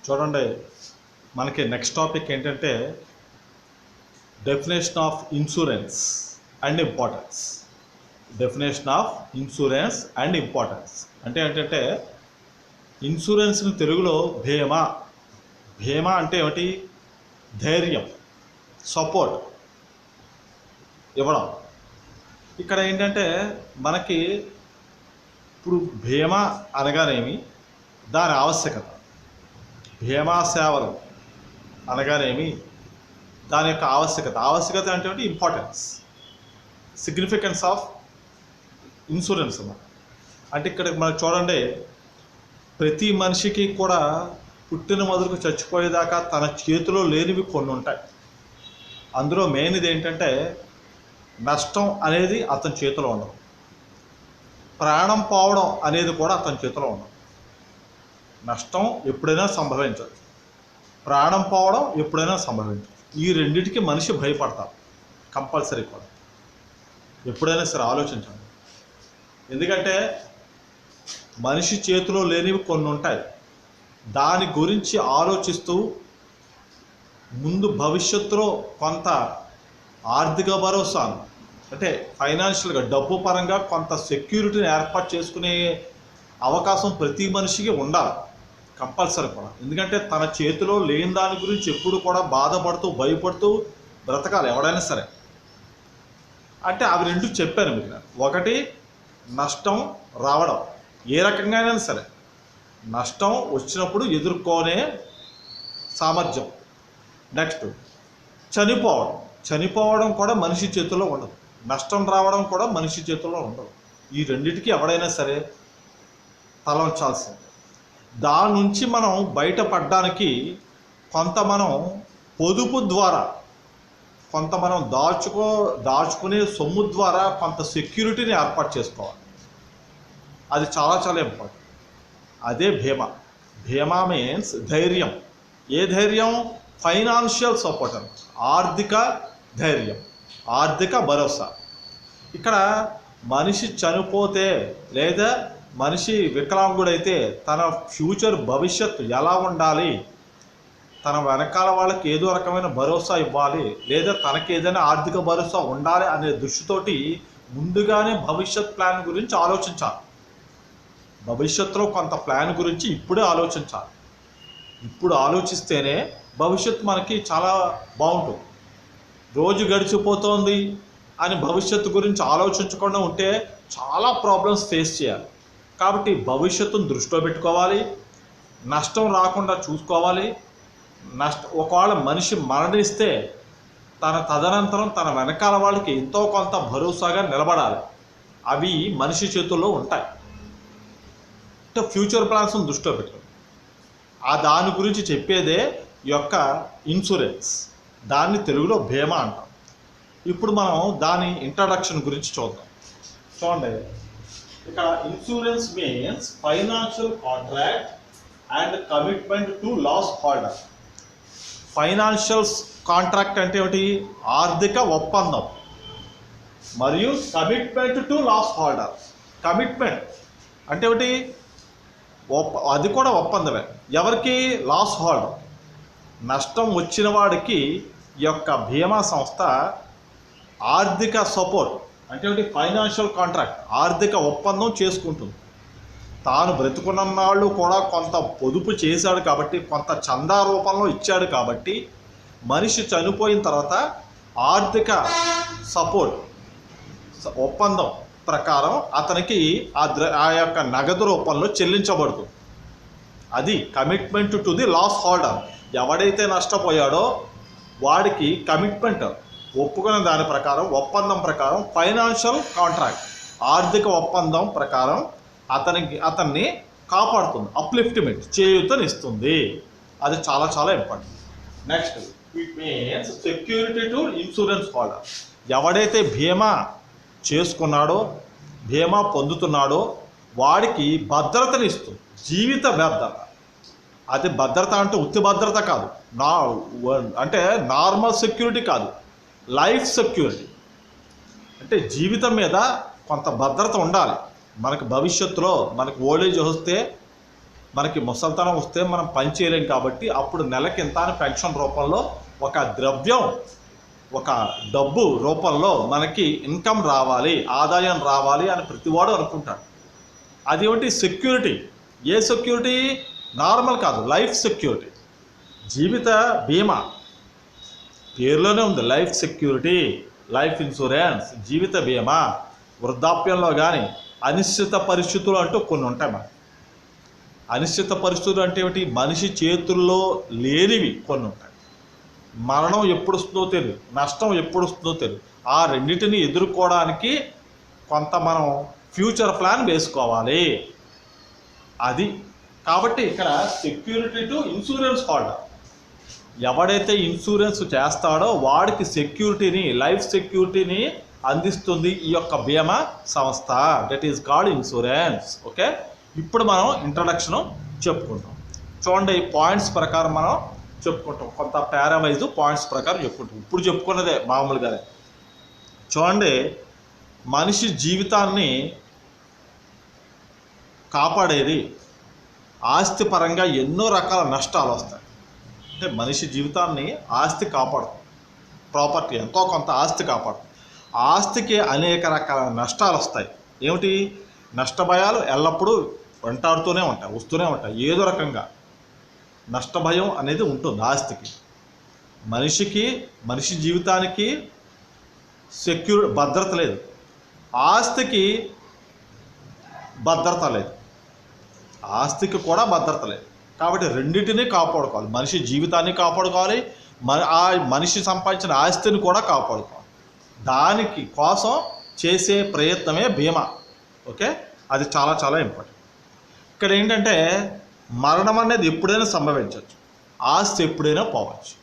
చూడండి, మనకి next topic ఏంటంటే definition of insurance and importance. Definition of insurance and importance అంటే ఏంటంటే ఇన్సూరెన్స్ని తెలుగులో భీమా. భీమా అంటే ఏమిటి? ధైర్యం, సపోర్ట్ ఇవ్వడం. ఇక్కడ ఏంటంటే మనకి ఇప్పుడు భీమా అనగానేమి, దాని ఆవశ్యకత, భీమా సేవలు అనగానేమి, దాని యొక్క ఆవశ్యకత అంటే ఇంపార్టెన్స్, సిగ్నిఫికెన్స్ ఆఫ్ ఇన్సూరెన్స్ అన్నమాట. అంటే ఇక్కడ మనం చూడండి, ప్రతి మనిషికి కూడా పుట్టిన మొదలుకు చచ్చిపోయేదాకా తన చేతిలో లేనివి కొన్ని ఉంటాయి. అందులో మెయిన్ ఇది ఏంటంటే నష్టం అనేది అతని చేతిలో ఉండదు, ప్రాణం పోవడం అనేది కూడా అతని చేతిలో ఉండదు. నష్టం ఎప్పుడైనా సంభవించవచ్చు, ప్రాణం పోవడం ఎప్పుడైనా సంభవించవచ్చు. ఈ రెండింటికి మనిషి భయపడతారు కంపల్సరీ కూడా. ఎప్పుడైనా సరే ఆలోచించండి, ఎందుకంటే మనిషి చేతిలో లేనివి కొన్ని ఉంటాయి. దాని గురించి ఆలోచిస్తూ ముందు భవిష్యత్తులో కొంత ఆర్థిక భరోసాను, అంటే ఫైనాన్షియల్గా డబ్బు పరంగా కొంత సెక్యూరిటీని ఏర్పాటు చేసుకునే అవకాశం ప్రతి మనిషికి ఉండాలి కంపల్సరీ కూడా. ఎందుకంటే తన చేతిలో లేని దాని గురించి ఎప్పుడు కూడా బాధపడుతూ భయపడుతూ బ్రతకాలి ఎవడైనా సరే. అంటే అవి రెండు చెప్పాను మీకు. ఒకటి, నష్టం రావడం, ఏ రకంగానైనా సరే నష్టం వచ్చినప్పుడు ఎదుర్కొనే సామర్థ్యం. నెక్స్ట్, చనిపోవడం కూడా మనిషి చేతుల్లో ఉండదు, నష్టం రావడం కూడా మనిషి చేతుల్లో ఉండదు. ఈ రెండింటికి ఎవడైనా సరే తల ఉంచాల్సింది. దాని నుంచి మనం బయటపడడానికి కొంత మనం పొదుపు ద్వారా, కొంత మనం దాచుకునే సొమ్ము ద్వారా కొంత సెక్యూరిటీని ఏర్పాటు చేసుకోవాలి. అది చాలా చాలా ఇంపార్టెంట్. అదే భీమా. భీమా మీన్స్ ధైర్యం. ఏ ధైర్యం? ఫైనాన్షియల్ సపోర్ట్, ఆర్థిక ధైర్యం, ఆర్థిక భరోసా. ఇక్కడ మనిషి చనిపోతే లేదా మనిషి వికలాంగుడైతే తన ఫ్యూచర్ భవిష్యత్తు ఎలా ఉండాలి, తన వెనకాల వాళ్ళకి ఏదో రకమైన భరోసా ఇవ్వాలి, లేదా తనకి ఏదైనా ఆర్థిక భరోసా ఉండాలి అనే దృష్టితోటి ముందుగానే భవిష్యత్ ప్లాన్ గురించి ఆలోచించాలి. భవిష్యత్తులో కొంత ప్లాన్ గురించి ఇప్పుడే ఆలోచించాలి. ఇప్పుడు ఆలోచిస్తేనే భవిష్యత్తు మనకి చాలా బాగుంటుంది. రోజు గడిచిపోతోంది అని భవిష్యత్తు గురించి ఆలోచించకుండా ఉంటే చాలా ప్రాబ్లమ్స్ ఫేస్ చేయాలి. కాబట్టి భవిష్యత్తును దృష్టిలో పెట్టుకోవాలి, నష్టం రాకుండా చూసుకోవాలి. ఒకవేళ మనిషి మరణిస్తే తదనంతరం తన వెనకాల వాళ్ళకి ఎంతో కొంత భరోసాగా నిలబడాలి. అవి మనిషి చేతుల్లో ఉంటాయి. అంటే ఫ్యూచర్ ప్లాన్స్ని దృష్టిలో పెట్టుకోవాలి. దాని గురించి చెప్పేదే ఈ యొక్క ఇన్సూరెన్స్. దాన్ని తెలుగులో భీమా అంటాం. ఇప్పుడు మనం దాని ఇంట్రడక్షన్ గురించి చూద్దాం. చూడండి, ఇక్కడ insurance means financial contract and commitment to loss holder. Financial contract అంటే ఏమిటి? ఆర్థిక ఒప్పందం. మరియు commitment to loss holder. Commitment అంటే ఏమిటి? అది కూడా ఒప్పందమే. ఎవరికి? Loss holder. నష్టం వచ్చిన వాడికి ఈ యొక్క బీమా సంస్థ ఆర్థిక సపోర్ట్ అంటే ఏమిటి? ఫైనాన్షియల్ కాంట్రాక్ట్, ఆర్థిక ఒప్పందం చేసుకుంటుంది. తాను బ్రతుకున్న వాళ్ళు కూడా కొంత పొదుపు చేశాడు కాబట్టి, కొంత చందా రూపంలో ఇచ్చాడు కాబట్టి, మనిషి చనిపోయిన తర్వాత ఆర్థిక సపోర్ట్ ఒప్పందం ప్రకారం అతనికి ఆ యొక్క నగదు రూపంలో చెల్లించబడుతుంది. అది commitment to the loss holder. ఎవడైతే నష్టపోయాడో వాడికి కమిట్మెంట్, ఒప్పుకున్న దాని ప్రకారం, ఒప్పందం ప్రకారం, ఫైనాన్షియల్ కాంట్రాక్ట్, ఆర్థిక ఒప్పందం ప్రకారం అతన్ని కాపాడుతుంది, అప్లిఫ్ట్మెంట్, చేయూతనిస్తుంది. అది చాలా చాలా important. Next, it means security to insurance holder. ఎవడైతే బీమా చేసుకున్నాడో, బీమా పొందుతున్నాడో వాడికి భద్రతనిస్తుంది, జీవిత భద్రత. అది భద్రత అంటే ఉత్తి భద్రత కాదు, అంటే నార్మల్ సెక్యూరిటీ కాదు, లైఫ్ సెక్యూరిటీ. అంటే జీవితం మీద కొంత భద్రత ఉండాలి. మనకు భవిష్యత్తులో మనకు ఓల్డేజ్ వస్తే మనకి ముసలితనం వస్తే మనం పని చేయలేం కాబట్టి అప్పుడు నెలకి ఇంత అని పెన్షన్ రూపంలో ఒక ద్రవ్యం, ఒక డబ్బు రూపంలో మనకి ఇన్కమ్ రావాలి, ఆదాయం రావాలి అని ప్రతివాడు అనుకుంటాడు. అదేమిటి? సెక్యూరిటీ. ఏ సెక్యూరిటీ? నార్మల్ కాదు, లైఫ్ సెక్యూరిటీ, జీవిత బీమా. పేరులోనే ఉంది లైఫ్ సెక్యూరిటీ, లైఫ్ ఇన్సూరెన్స్, జీవిత బీమా. వృద్ధాప్యంలో కానీ అనిశ్చిత పరిస్థితులు అంటూ కొన్ని ఉంటాయి. మనకి అనిశ్చిత పరిస్థితులు అంటే ఏమిటి? మనిషి చేతుల్లో లేనివి కొన్ని ఉంటాయి. మరణం ఎప్పుడు వస్తుందో తెలియదు, నష్టం ఎప్పుడు వస్తుందో తెలియదు. ఆ రెండింటిని ఎదుర్కోవడానికి కొంత మనం ఫ్యూచర్ ప్లాన్ వేసుకోవాలి. అది కాబట్టి ఇక్కడ సెక్యూరిటీ టు ఇన్సూరెన్స్ హోల్డర్. ఎవడైతే ఇన్సూరెన్స్ చేస్తాడో వాడికి సెక్యూరిటీని, లైఫ్ సెక్యూరిటీని అందిస్తుంది ఈ యొక్క బీమా సంస్థ. That is called insurance. Okay, ఇప్పుడు మనం ఇంట్రడక్షన్ చెప్పుకుంటాం. చూడండి, పాయింట్స్ ప్రకారం మనం చెప్పుకుంటాం. కొంత పారావైజ్ పాయింట్స్ ప్రకారం చెప్పుకుంటాం. ఇప్పుడు చెప్పుకున్నదే మామూలుగానే. చూడండి, మనిషి జీవితాన్ని కాపాడేది ఆస్తి పరంగా ఎన్నో రకాల నష్టాలు వస్తాయి. అంటే మనిషి జీవితాన్ని ఆస్తి కాపాడుతుంది, ప్రాపర్టీ ఎంతో కొంత ఆస్తి కాపాడుతుంది. ఆస్తికి అనేక రకాల నష్టాలు వస్తాయి. ఏమిటి? నష్టభయాలు ఎల్లప్పుడూ వెంటాడుతూనే ఉంటాయి, వస్తూనే ఉంటాయి. ఏదో రకంగా నష్టభయం అనేది ఉంటుంది ఆస్తికి. మనిషి జీవితానికి భద్రత లేదు, ఆస్తికి భద్రత లేదు, ఆస్తికి కూడా భద్రత లేదు. కాబట్టి రెండింటినీ కాపాడుకోవాలి. మనిషి జీవితాన్ని కాపాడుకోవాలి, ఆ మనిషి సంపాదించిన ఆస్తిని కూడా కాపాడుకోవాలి. దానికి కోసం చేసే ప్రయత్నమే బీమా. ఓకే, అది చాలా చాలా ఇంపార్టెంట్. ఇక్కడ ఏంటంటే మరణం అనేది ఎప్పుడైనా సంభవించవచ్చు, ఆస్తి ఎప్పుడైనా పోవచ్చు.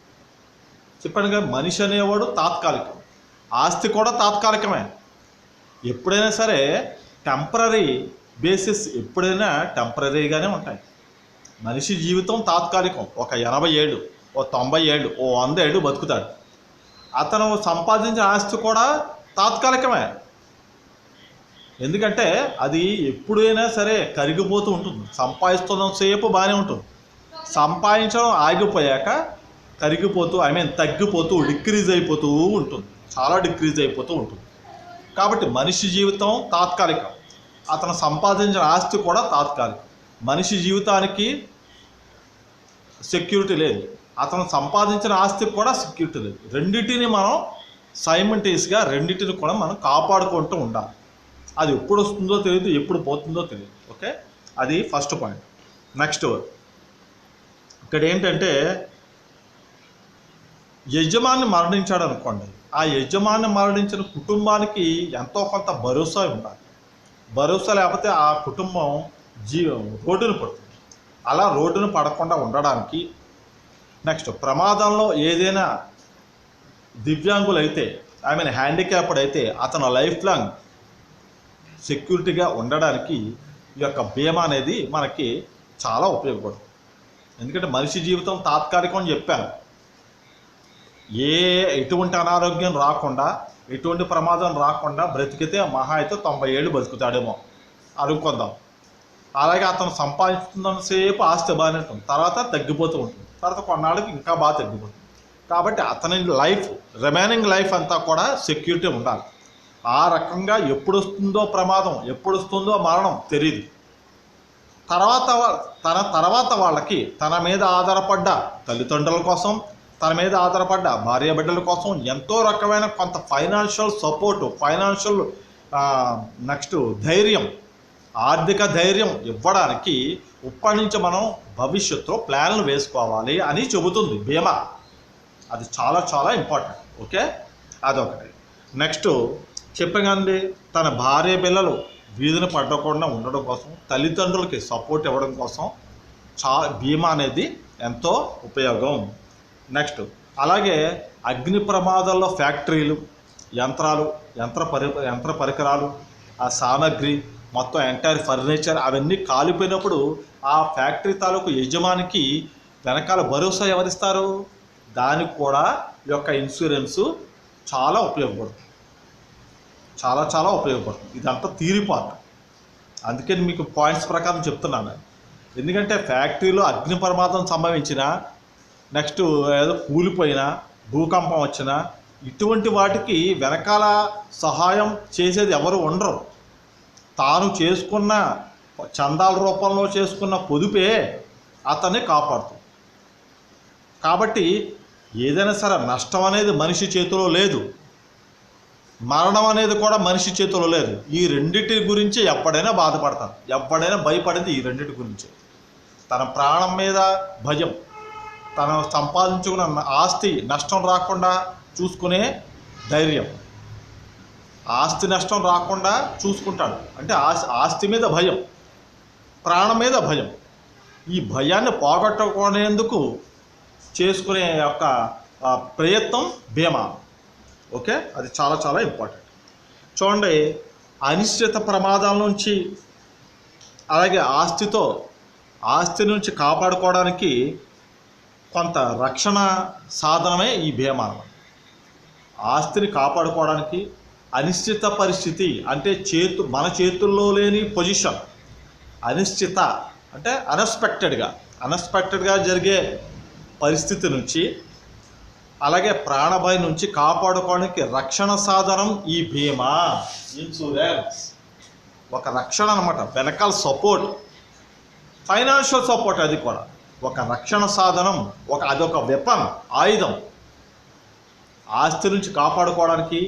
చెప్పాను కదా, మనిషి అనేవాడు తాత్కాలికం, ఆస్తి కూడా తాత్కాలికమే. ఎప్పుడైనా సరే టెంపరీ బేసిస్ ఎప్పుడైనా టెంపరీగానే ఉంటాయి. మనిషి జీవితం తాత్కాలికం. ఒక 80 ఏళ్ళు, ఓ 90 ఏళ్ళు, ఓ 100 ఏళ్ళు బతుకుతాడు. అతను సంపాదించిన ఆస్తి కూడా తాత్కాలికమే. ఎందుకంటే అది ఎప్పుడైనా సరే కరిగిపోతూ ఉంటుంది. సంపాదిస్తున్నంతసేపు బాగానే ఉంటుంది, సంపాదించడం ఆగిపోయాక కరిగిపోతూ తగ్గిపోతూ డిక్రీజ్ అయిపోతూ ఉంటుంది, చాలా డిక్రీజ్ అయిపోతూ ఉంటుంది. కాబట్టి మనిషి జీవితం తాత్కాలికం, అతను సంపాదించిన ఆస్తి కూడా తాత్కాలికం. మనిషి జీవితానికి సెక్యూరిటీ లేదు, అతను సంపాదించిన ఆస్తికి కూడా సెక్యూరిటీ లేదు. రెండింటిని మనం సైమల్టేనియస్గా రెండింటిని కూడా మనం కాపాడుకుంటూ ఉండాలి. అది ఎప్పుడు వస్తుందో తెలియదు, ఎప్పుడు పోతుందో తెలియదు. ఓకే, అది ఫస్ట్ పాయింట్. నెక్స్ట్ ఇక్కడ ఏంటంటే యజమాని మరణించాడు అనుకోండి, ఆ యజమాని మరణించిన కుటుంబానికి ఎంతో కొంత భరోసా ఉండాలి. భరోసా లేకపోతే ఆ కుటుంబం రోడ్డున పడుతుంది. అలా రోడ్డున పడకుండా ఉండడానికి నెక్స్ట్ ప్రమాదంలో ఏదైనా దివ్యాంగులైతే హ్యాండిక్యాప్డ్ అయితే అతను లైఫ్ లాంగ్ సెక్యూరిటీగా ఉండడానికి ఈ యొక్క బీమా అనేది మనకి చాలా ఉపయోగపడుతుంది. ఎందుకంటే మనిషి జీవితం తాత్కాలికం అని చెప్పాను. ఎటువంటి అనారోగ్యం రాకుండా, ఎటువంటి ప్రమాదం రాకుండా బ్రతికితే మహా అయితే 90 ఏళ్ళు బతుకుతాడేమో అనుకుందాం. అలాగే అతను సంపాదిస్తున్నంతసేపు ఆస్తి బాగానే ఉంటుంది, తర్వాత తగ్గిపోతూ ఉంటుంది, తర్వాత కొన్నాళ్ళకి ఇంకా బాగా తగ్గిపోతుంది. కాబట్టి అతని లైఫ్, రిమైనింగ్ లైఫ్ అంతా కూడా సెక్యూరిటీ ఉండాలి. ఆ రకంగా ఎప్పుడు వస్తుందో ప్రమాదం, ఎప్పుడు వస్తుందో మరణం తెలియదు. తర్వాత వాళ్ళకి తన మీద ఆధారపడ్డ తల్లిదండ్రుల కోసం, తన మీద ఆధారపడ్డ భార్య బిడ్డల కోసం ఎంతో రకమైన కొంత ఫైనాన్షియల్ సపోర్టు, ఫైనాన్షియల్ నెక్స్ట్ ధైర్యం, ఆర్థిక ధైర్యం ఇవ్వడానికి ఇప్పటి నుంచి మనం భవిష్యత్తులో ప్లాన్లు వేసుకోవాలి అని చెబుతుంది బీమా. అది చాలా చాలా ఇంపార్టెంట్. ఓకే, అదొకటి. నెక్స్ట్ చెప్పగానే తన భార్య పిల్లలు వీధిని పడకుండా ఉండడం కోసం, తల్లిదండ్రులకి సపోర్ట్ ఇవ్వడం కోసం బీమా అనేది ఎంతో ఉపయోగం. నెక్స్ట్ అలాగే అగ్ని ప్రమాదాల్లో ఫ్యాక్టరీలు, యంత్ర పరికరాలు, ఆ సామాగ్రి మొత్తం ఎంటైర్ ఫర్నిచర్ అవన్నీ కాలిపోయినప్పుడు ఆ ఫ్యాక్టరీ తాలూకు యజమానికి వెనకాల భరోసా ఎవరిస్తారు? దానికి కూడా ఈ యొక్క ఇన్సూరెన్సు చాలా ఉపయోగపడుతుంది, చాలా చాలా ఉపయోగపడుతుంది. ఇదంతా థియరీ పార్ట్, అందుకే మీకు పాయింట్స్ ప్రకారం చెప్తున్నాను. ఎందుకంటే ఫ్యాక్టరీలో అగ్ని ప్రమాదం సంభవించినా, నెక్స్ట్ ఏదో కూలిపోయినా, భూకంపం వచ్చినా, ఇటువంటి వాటికి వెనకాల సహాయం చేసేది ఎవరు ఉండరు. తాను చేసుకున్న చందాల రూపంలో చేసుకున్న పొదుపే అతన్ని కాపాడుతుంది. కాబట్టి ఏదైనా సరే నష్టం అనేది మనిషి చేతిలో లేదు, మరణం అనేది కూడా మనిషి చేతిలో లేదు. ఈ రెండిటి గురించి ఎప్పుడైనా బాధపడతాను, ఎప్పుడైనా భయపడేది ఈ రెండిటి గురించి. తన ప్రాణం మీద భయం, తను సంపాదించుకున్న ఆస్తి నష్టం రాకుండా చూసుకునే ధైర్యం, ఆస్తి నష్టం రాకుండా చూసుకుంటాడు. అంటే ఆస్తి మీద భయం, ప్రాణం మీద భయం. ఈ భయాన్ని పోగొట్టుకునేందుకు చేసుకునే యొక్క ప్రయత్నం బీమా. ఓకే, అది చాలా చాలా ఇంపార్టెంట్. చూడండి, అనిశ్చిత ప్రమాదాల నుంచి అలాగే ఆస్తి నుంచి కాపాడుకోవడానికి కొంత రక్షణ సాధనమే ఈ బీమా. ఆస్తిని కాపాడుకోవడానికి అనిశ్చిత పరిస్థితి అంటే మన చేతుల్లో లేని పొజిషన్, అనిశ్చిత అంటే అన్ఎక్స్పెక్టెడ్గా జరిగే పరిస్థితి నుంచి, అలాగే ప్రాణభయం నుంచి కాపాడుకోవడానికి రక్షణ సాధనం ఈ బీమా, ఇన్సూరెన్స్. ఒక రక్షణ అన్నమాట, వెనకాల సపోర్ట్, ఫైనాన్షియల్ సపోర్ట్. అది కూడా ఒక రక్షణ సాధనం, అదొక వెపన్, ఆయుధం. ఆస్తి నుంచి కాపాడుకోవడానికి,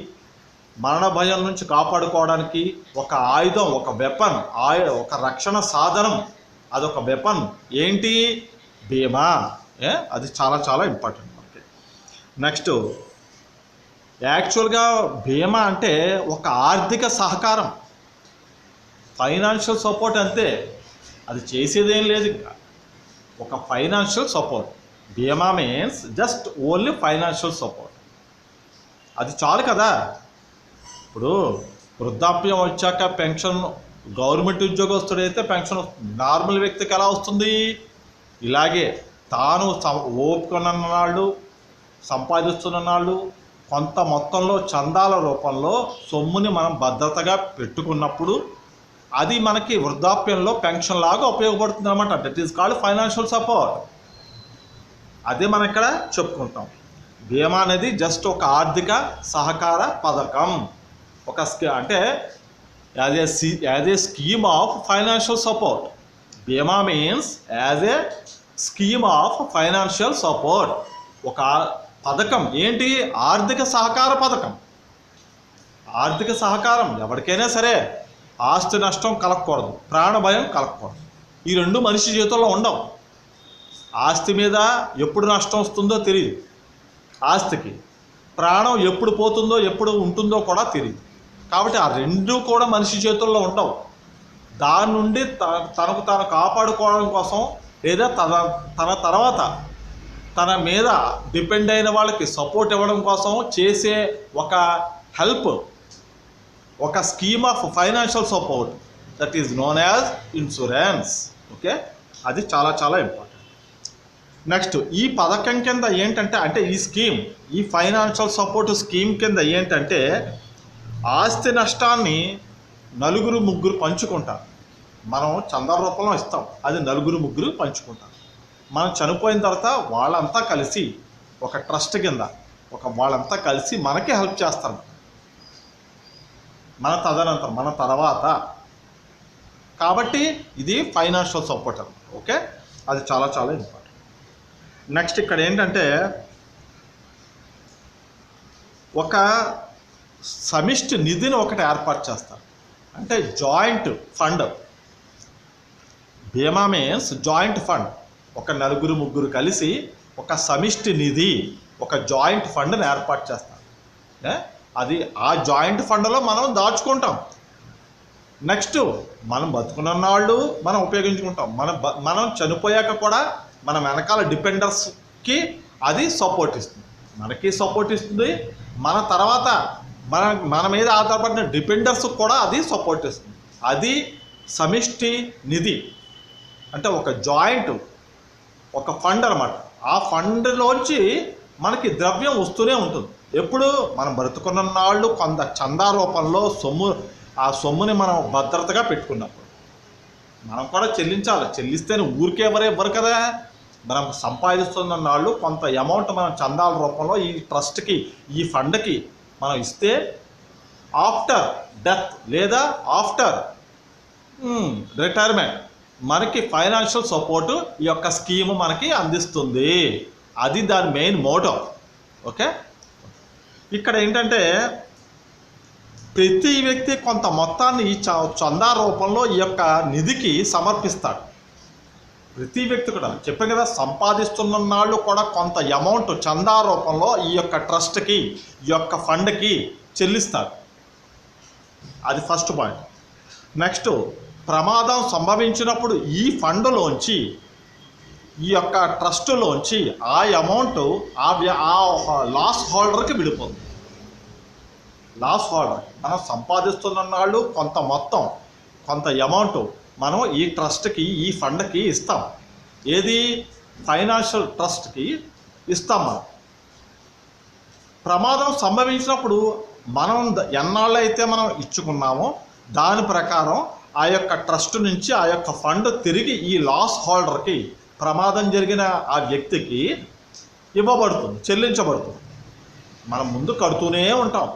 మరణ భయం నుంచి కాపాడుకోవడానికి ఒక ఆయుధం, ఒక వెపన్, ఒక రక్షణ సాధనం, అదొక వెపన్. ఏంటి? బీమా. అది చాలా చాలా ఇంపార్టెంట్ మనకి. నెక్స్ట్, యాక్చువల్గా బీమా అంటే ఒక ఆర్థిక సహకారం, ఫైనాన్షియల్ సపోర్ట్ అంతే, అది చేసేదేం లేదు. ఇంకా ఒక ఫైనాన్షియల్ సపోర్ట్. బీమా means just only financial support. అది చాలు కదా. ఇప్పుడు వృద్ధాప్యం వచ్చాక పెన్షన్, గవర్నమెంట్ ఉద్యోగస్తుడైతే పెన్షన్ వస్తుంది, నార్మల్ వ్యక్తికి ఎలా వస్తుంది? ఇలాగే తాను ఓపుకున్ననాళ్ళు, సంపాదిస్తున్ననాళ్ళు కొంత మొత్తంలో చందాల రూపంలో సొమ్ముని మనం భద్రతగా పెట్టుకున్నప్పుడు అది మనకి వృద్ధాప్యంలో పెన్షన్ లాగా ఉపయోగపడుతుంది అన్నమాట. That is called financial support. అదే మనం ఇక్కడ చెప్పుకుంటాం. బీమా అనేది జస్ట్ ఒక ఆర్థిక సహకార పథకం, అంటే as a scheme of financial support. బీమా means as a scheme of financial support. ఒక పథకం. ఏంటి? ఆర్థిక సహకార పథకం. ఆర్థిక సహకారం ఎవరికైనా సరే ఆస్తి నష్టం కలగకూడదు, ప్రాణభయం కలగకూడదు. ఈ రెండు మనిషి చేతుల్లో ఉండవు. ఆస్తి మీద ఎప్పుడు నష్టం వస్తుందో తెలియదు, ఆస్తికి ప్రాణం ఎప్పుడు పోతుందో ఎప్పుడు ఉంటుందో కూడా తెలియదు. కాబట్టి ఆ రెండు కూడా మనిషి చేతుల్లో ఉండవు. దాని నుండి తనకు తాను కాపాడుకోవడం కోసం, లేదా తన తర్వాత తన మీద డిపెండ్ అయిన వాళ్ళకి సపోర్ట్ ఇవ్వడం కోసం చేసే ఒక హెల్ప్, ఒక scheme of financial support, that is known as insurance. Okay, అది చాలా చాలా ఇంపార్టెంట్. నెక్స్ట్, ఈ పథకం కింద ఏంటంటే, అంటే ఈ ఫైనాన్షియల్ సపోర్ట్ స్కీమ్ కింద ఏంటంటే, ఆస్తి నష్టాన్ని నలుగురు ముగ్గురు పంచుకుంటారు. మనం చందా రూపంలో ఇస్తాం, అది నలుగురు ముగ్గురు పంచుకుంటారు. మనం చనిపోయిన తర్వాత వాళ్ళంతా కలిసి ఒక ట్రస్ట్ కింద వాళ్ళంతా కలిసి మనకి హెల్ప్ చేస్తారు, మన తర్వాత. కాబట్టి ఇది ఫైనాన్షియల్ సపోర్ట్ అన్నమాట. ఓకే, అది చాలా చాలా ఇంపార్టెంట్. నెక్స్ట్, ఇక్కడ ఏంటంటే ఒక సమిష్టి నిధిని ఒకటి ఏర్పాటు చేస్తారు, అంటే జాయింట్ ఫండ్. బీమా మీన్స్ జాయింట్ ఫండ్. ఒక నలుగురు ముగ్గురు కలిసి ఒక సమిష్టి నిధి, ఒక జాయింట్ ఫండ్ని ఏర్పాటు చేస్తారు. అది ఆ జాయింట్ ఫండ్లో మనం దాచుకుంటాం. నెక్స్ట్, మనం బతుకున్న వాళ్ళు మనం ఉపయోగించుకుంటాం. మనం చనిపోయాక కూడా మన వెనకాల డిపెండర్స్కి అది సపోర్ట్ ఇస్తుంది, మనకి సపోర్ట్ ఇస్తుంది. మన తర్వాత మన మీద ఆధారపడిన డిపెండర్స్కి కూడా అది సపోర్ట్ ఇస్తుంది. అది సమిష్టి నిధి, అంటే ఒక జాయింట్, ఒక ఫండ్ అన్నమాట. ఆ ఫండ్లోంచి మనకి ద్రవ్యం వస్తూనే ఉంటుంది. ఎప్పుడు మనం బ్రతుకున్న నాళ్ళు కొంత చందా రూపంలో ఆ సొమ్ముని మనం భద్రతగా పెట్టుకున్నప్పుడు. మనం కూడా చెల్లించాలి. చెల్లిస్తేనే ఊరికే ఎవరు ఇవ్వరు కదా. మనం సంపాదిస్తున్న నాళ్ళు కొంత అమౌంట్ మనం చందాల రూపంలో ఈ ట్రస్ట్కి, ఈ ఫండ్కి మనం ఇస్తే ఆఫ్టర్ డెత్ లేదా ఆఫ్టర్ రిటైర్మెంట్ మనకి ఫైనాన్షియల్ సపోర్టు ఈ యొక్క స్కీము మనకి అందిస్తుంది. అది దాని మెయిన్ మోటో. ఓకే, ఇక్కడ ఏంటంటే ప్రతి వ్యక్తి కొంత మొత్తాన్ని ఈ చందా రూపంలో ఈ యొక్క నిధికి సమర్పిస్తాడు. ప్రతి వ్యక్తి కూడా చెప్పాను కదా, సంపాదిస్తున్న నాళ్ళు కూడా కొంత అమౌంట్ చందా రూపంలో ఈ యొక్క ట్రస్ట్కి, ఈ యొక్క ఫండ్కి చెల్లిస్తారు. అది ఫస్ట్ పాయింట్. నెక్స్ట్, ప్రమాదం సంభవించినప్పుడు ఈ ఫండ్లోంచి, ఈ యొక్క ట్రస్టులోంచి ఆ అమౌంట్ ఆ లాస్ హోల్డర్కి విడిపోతుంది. లాస్ హోల్డర్ మనం సంపాదిస్తున్న నాళ్ళు కొంత మొత్తం, కొంత అమౌంట్ మనం ఈ ట్రస్ట్కి, ఈ ఫండ్కి ఇస్తాం. ఏది? ఫైనాన్షియల్ ట్రస్ట్కి ఇస్తాం. మనం ప్రమాదం సంభవించినప్పుడు మనం ఎన్నాళ్ళైతే మనం ఇచ్చుకున్నామో దాని ప్రకారం ఆ యొక్క ట్రస్ట్ నుంచి ఆ యొక్క ఫండ్ తిరిగి ఈ లాస్ హోల్డర్కి, ప్రమాదం జరిగిన ఆ వ్యక్తికి ఇవ్వబడుతుంది, చెల్లించబడుతుంది. మనం ముందు కడుతూనే ఉంటాం.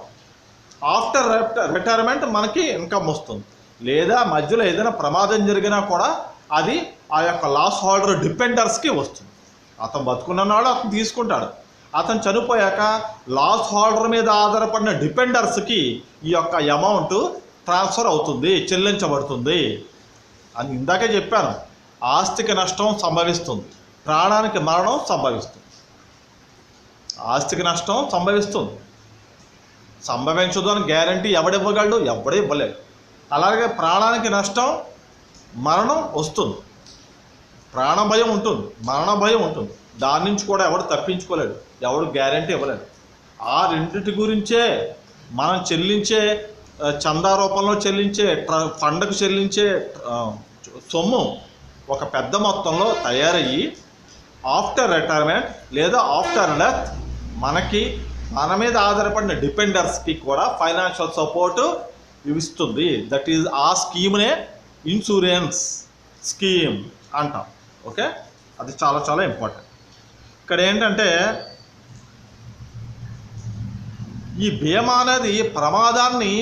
ఆఫ్టర్ రిటైర్మెంట్ మనకి ఇన్కమ్ వస్తుంది. లేదా మధ్యలో ఏదైనా ప్రమాదం జరిగినా కూడా అది ఆ యొక్క లాస్ హోల్డర్ డిపెండర్స్కి వస్తుంది. అతను బతుకున్నవాడు అతను తీసుకుంటాడు. అతను చనిపోయాక లాస్ హోల్డర్ మీద ఆధారపడిన డిపెండర్స్కి ఈ యొక్క అమౌంట్ ట్రాన్స్ఫర్ అవుతుంది, చెల్లించబడుతుంది. అని ఇందాకే చెప్పాను. ఆస్తికి నష్టం సంభవిస్తుంది, ప్రాణానికి మరణం సంభవిస్తుంది. ఆస్తికి నష్టం సంభవిస్తుంది, సంభవించదు అని గ్యారంటీ ఎవడివ్వగలడు? ఎవడే ఇవ్వలేడు. అలాగే ప్రాణానికి నష్టం, మరణం వస్తుంది. ప్రాణ భయం ఉంటుంది, మరణ భయం ఉంటుంది. దాని నుంచి కూడా ఎవడు తప్పించుకోలేడు, ఎవడు గ్యారంటీ ఇవ్వలేడు. ఆ రెండింటి గురించే మనం చెల్లించే చందా రూపంలో చెల్లించే ఫండ్కు చెల్లించే సొమ్ము ఒక పెద్ద మొత్తంలో తయారయ్యి ఆఫ్టర్ రిటైర్మెంట్ లేదా ఆఫ్టర్ డెత్ మనకి, మన మీద ఆధారపడిన డిపెండర్స్కి కూడా ఫైనాన్షియల్ సపోర్టు ఇస్తుంది. దట్ ఈజ్ ఆ స్కీమ్నే ఇన్సూరెన్స్ స్కీమ్ అంటాం. ఓకే, అది చాలా చాలా ఇంపార్టెంట్. ఇక్కడ ఏంటంటే ఈ బీమా అనేది ప్రమాదాన్ని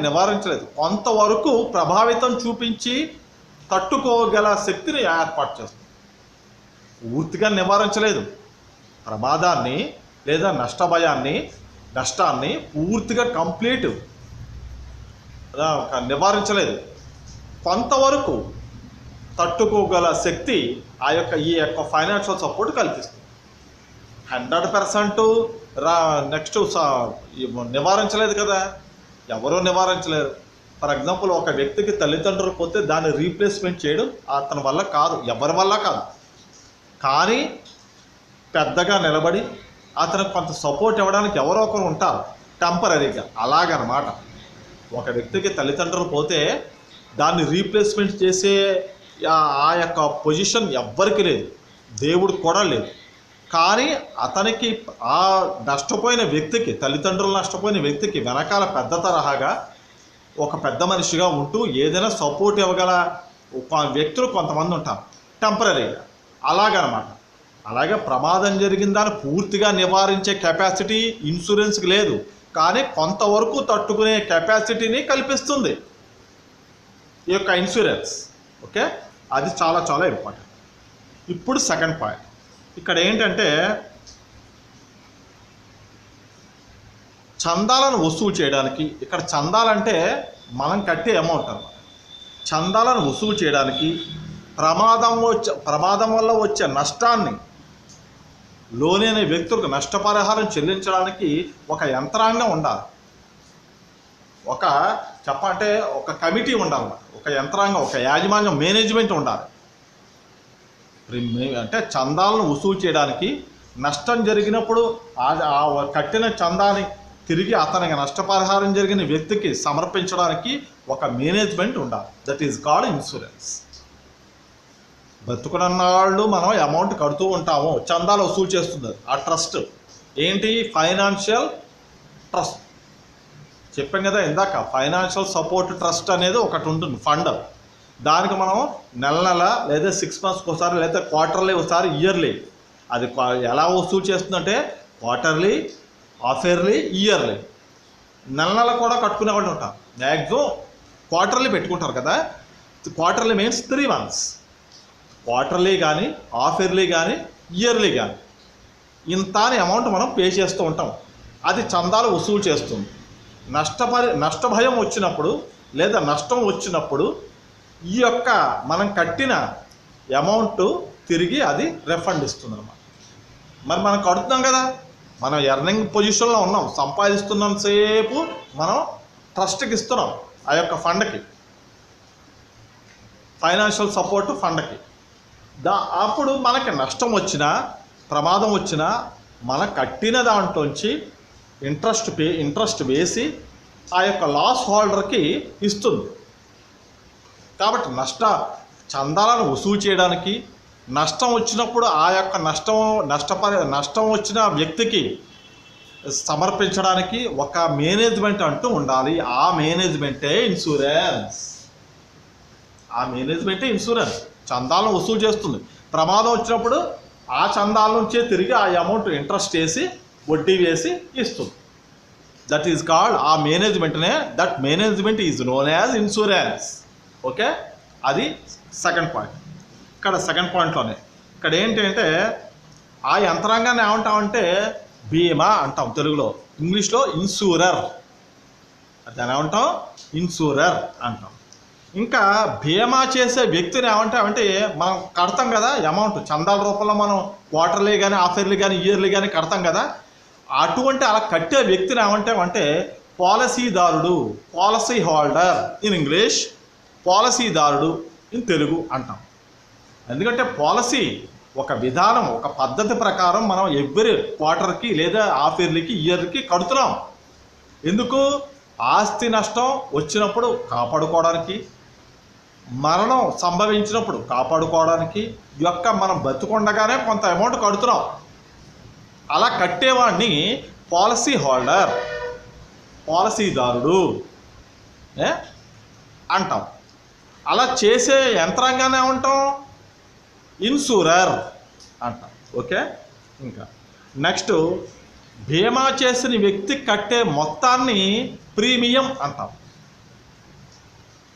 నివారించలేదు, కొంతవరకు ప్రభావితం చూపించి తట్టుకోగల శక్తిని ఏర్పాటు చేస్తుంది. పూర్తిగా నివారించలేదు. ప్రమాదాన్ని లేదా నష్టాన్ని పూర్తిగా కంప్లీట్ నివారించలేదు. కొంతవరకు తట్టుకోగల శక్తి ఈ యొక్క ఫైనాన్షియల్ సపోర్ట్ కల్పిస్తుంది. 100% నెక్స్ట్ నివారించలేదు కదా, ఎవరూ నివారించలేరు. ఫర్ ఎగ్జాంపుల్, ఒక వ్యక్తికి తల్లిదండ్రులు పోతే దాన్ని రీప్లేస్మెంట్ చేయడం అతని వల్ల కాదు, ఎవరి వల్ల కాదు. కానీ పెద్దగా నిలబడి అతనికి కొంత సపోర్ట్ ఇవ్వడానికి ఎవరో ఒకరు ఉంటారు టెంపరీగా. అలాగనమాట, ఒక వ్యక్తికి తల్లిదండ్రులు పోతే దాన్ని రీప్లేస్మెంట్ చేసే ఆ యొక్క పొజిషన్ ఎవ్వరికి లేదు, దేవుడికి కూడా లేదు. కానీ అతనికి ఆ నష్టపోయిన వ్యక్తికి, తల్లిదండ్రులు నష్టపోయిన వ్యక్తికి వెనకాల పెద్ద తరహాగా ఒక పెద్ద మనిషిగా ఉంటూ ఏదైనా సపోర్ట్ ఇవ్వగల వ్యక్తులు కొంతమంది ఉంటారు టెంపరీగా. అలాగనమాట. అలాగే ప్రమాదం జరిగిందని పూర్తిగా నివారించే కెపాసిటీ ఇన్సూరెన్స్కి లేదు, కానీ కొంతవరకు తట్టుకునే కెపాసిటీని కల్పిస్తుంది ఈ యొక్క ఇన్సూరెన్స్. ఓకే, అది చాలా చాలా ఇంపార్టెంట్. ఇప్పుడు సెకండ్ పాయింట్. ఇక్కడ ఏంటంటే చందాలను వసూలు చేయడానికి, ఇక్కడ చందాలంటే మనం కట్టే అమౌంట్ అన్నమాట. చందాలను వసూలు చేయడానికి ప్రమాదం వల్ల వచ్చే నష్టాన్ని లోని అనే వ్యక్తులకు నష్టపరిహారం చెల్లించడానికి ఒక యంత్రాంగం ఉండాలి. చెప్పంటే ఒక కమిటీ ఉండాలి, ఒక యంత్రాంగం, ఒక యాజమాన్యం, మేనేజ్మెంట్ ఉండాలి. అంటే చందాలను వసూలు చేయడానికి, నష్టం జరిగినప్పుడు కట్టిన చందాని తిరిగి అతనికి నష్టపరిహారం జరిగిన వ్యక్తికి సమర్పించడానికి ఒక మేనేజ్మెంట్ ఉండాలి. That is called insurance. బతుకున్నవాళ్ళు మనం అమౌంట్ కడుతూ ఉంటాము, చందాలు వసూలు చేస్తుంది ఆ ట్రస్ట్. ఏంటి? Financial trust. చెప్పాం కదా ఇందాక, ఫైనాన్షియల్ సపోర్ట్ ట్రస్ట్ అనేది ఒకటి ఉంటుంది ఫండ్. దానికి మనం నెల నెల లేదా 6 monthsకి ఒకసారి లేదా క్వార్టర్లీ ఒకసారి ఇయర్లీ అది ఎలా వసూలు చేస్తుందంటే క్వార్టర్లీ, హాఫ్ ఇయర్లీ, ఇయర్లీ, నెల నెల కూడా కట్టుకునే వాళ్ళు ఉంటారు. మ్యాక్సిమం క్వార్టర్లీ పెట్టుకుంటారు కదా. Quarterly means 3 months. క్వార్టర్లీ కానీ, హాఫ్ ఇయర్లీ కానీ, ఇయర్లీ కానీ ఇంత అని అమౌంట్ మనం పే చేస్తూ ఉంటాం. అది చందాలు వసూలు చేస్తుంది. నష్టభయం వచ్చినప్పుడు లేదా నష్టం వచ్చినప్పుడు ఈ యొక్క మనం కట్టిన అమౌంట్ తిరిగి అది రిఫండ్ ఇస్తుంది అన్నమాట. మరి మనం కడుతున్నాం కదా, మనం ఎర్నింగ్ పొజిషన్లో ఉన్నాం, సంపాదిస్తున్నంత సేపు మనం ట్రస్ట్కి ఇస్తున్నాం, ఆ యొక్క ఫండ్కి, ఫైనాన్షియల్ సపోర్ట్ ఫండ్కి. అప్పుడు మనకి నష్టం వచ్చినా, ప్రమాదం వచ్చినా మన కట్టిన దాంట్లోంచి ఇంట్రెస్ట్ వేసి ఆ యొక్క లాస్ హోల్డర్కి ఇస్తుంది. కాబట్టి చందాలను వసూలు చేయడానికి, నష్టం వచ్చినప్పుడు ఆ యొక్క నష్టం వచ్చిన వ్యక్తికి సమర్పించడానికి ఒక మేనేజ్మెంట్ అంటూ ఉండాలి. ఆ మేనేజ్మెంటే ఇన్సూరెన్స్. చందాలను వసూలు చేస్తుంది. ప్రమాదం వచ్చినప్పుడు ఆ చందాల నుంచే తిరిగి ఆ అమౌంట్ ఇంట్రెస్ట్ వేసి వడ్డీ వేసి ఇస్తుంది. దట్ ఈజ్ కాల్డ్, ఆ మేనేజ్మెంట్నే, that management is known as insurance. Okay, అది సెకండ్ పాయింట్. ఇక్కడ సెకండ్ పాయింట్లోనే ఇక్కడ ఏంటంటే ఆ యంత్రాంగాన్ని ఏమంటామంటే బీమా అంటాం తెలుగులో, ఇంగ్లీష్లో ఇన్సూరర్. దాన్ని ఏమంటాం? ఇన్సూరర్ అంటాం. ఇంకా బీమా చేసే వ్యక్తిని ఏమంటామంటే మనం కడతాం కదా అమౌంట్, చందాల రూపంలో మనం క్వార్టర్లీ కానీ, హాఫ్ ఇయర్లీ కానీ, ఇయర్లీ కానీ కడతాం కదా. అటువంటి అలా కట్టే వ్యక్తిని ఏమంటామంటే పాలసీదారుడు, పాలసీ హోల్డర్ ఇన్ ఇంగ్లీష్, పాలసీదారుడు ఇన్ తెలుగు అంటాం. ఎందుకంటే పాలసీ ఒక విధానం, ఒక పద్ధతి ప్రకారం మనం ఎవ్రీ క్వార్టర్కి లేదా హాఫ్ ఇయర్లీకి, ఇయర్కి కడుతున్నాం. ఎందుకు? ఆస్తి నష్టం వచ్చినప్పుడు కాపాడుకోవడానికి, మరణం సంభవించినప్పుడు కాపాడుకోవడానికి, మనం బతుకుండగానే కొంత అమౌంట్ కడుతున్నాం. అలా కట్టేవాడిని పాలసీ హోల్డర్, పాలసీదారుడు అంటాం. అలా చేసే యంత్రాంగాన్ని ఏమంటాం? ఇన్సూరర్ అంటాం. ఓకే, ఇంకా నెక్స్ట్ బీమా చేసిన వ్యక్తి కట్టే మొత్తాన్ని ప్రీమియం అంటాం.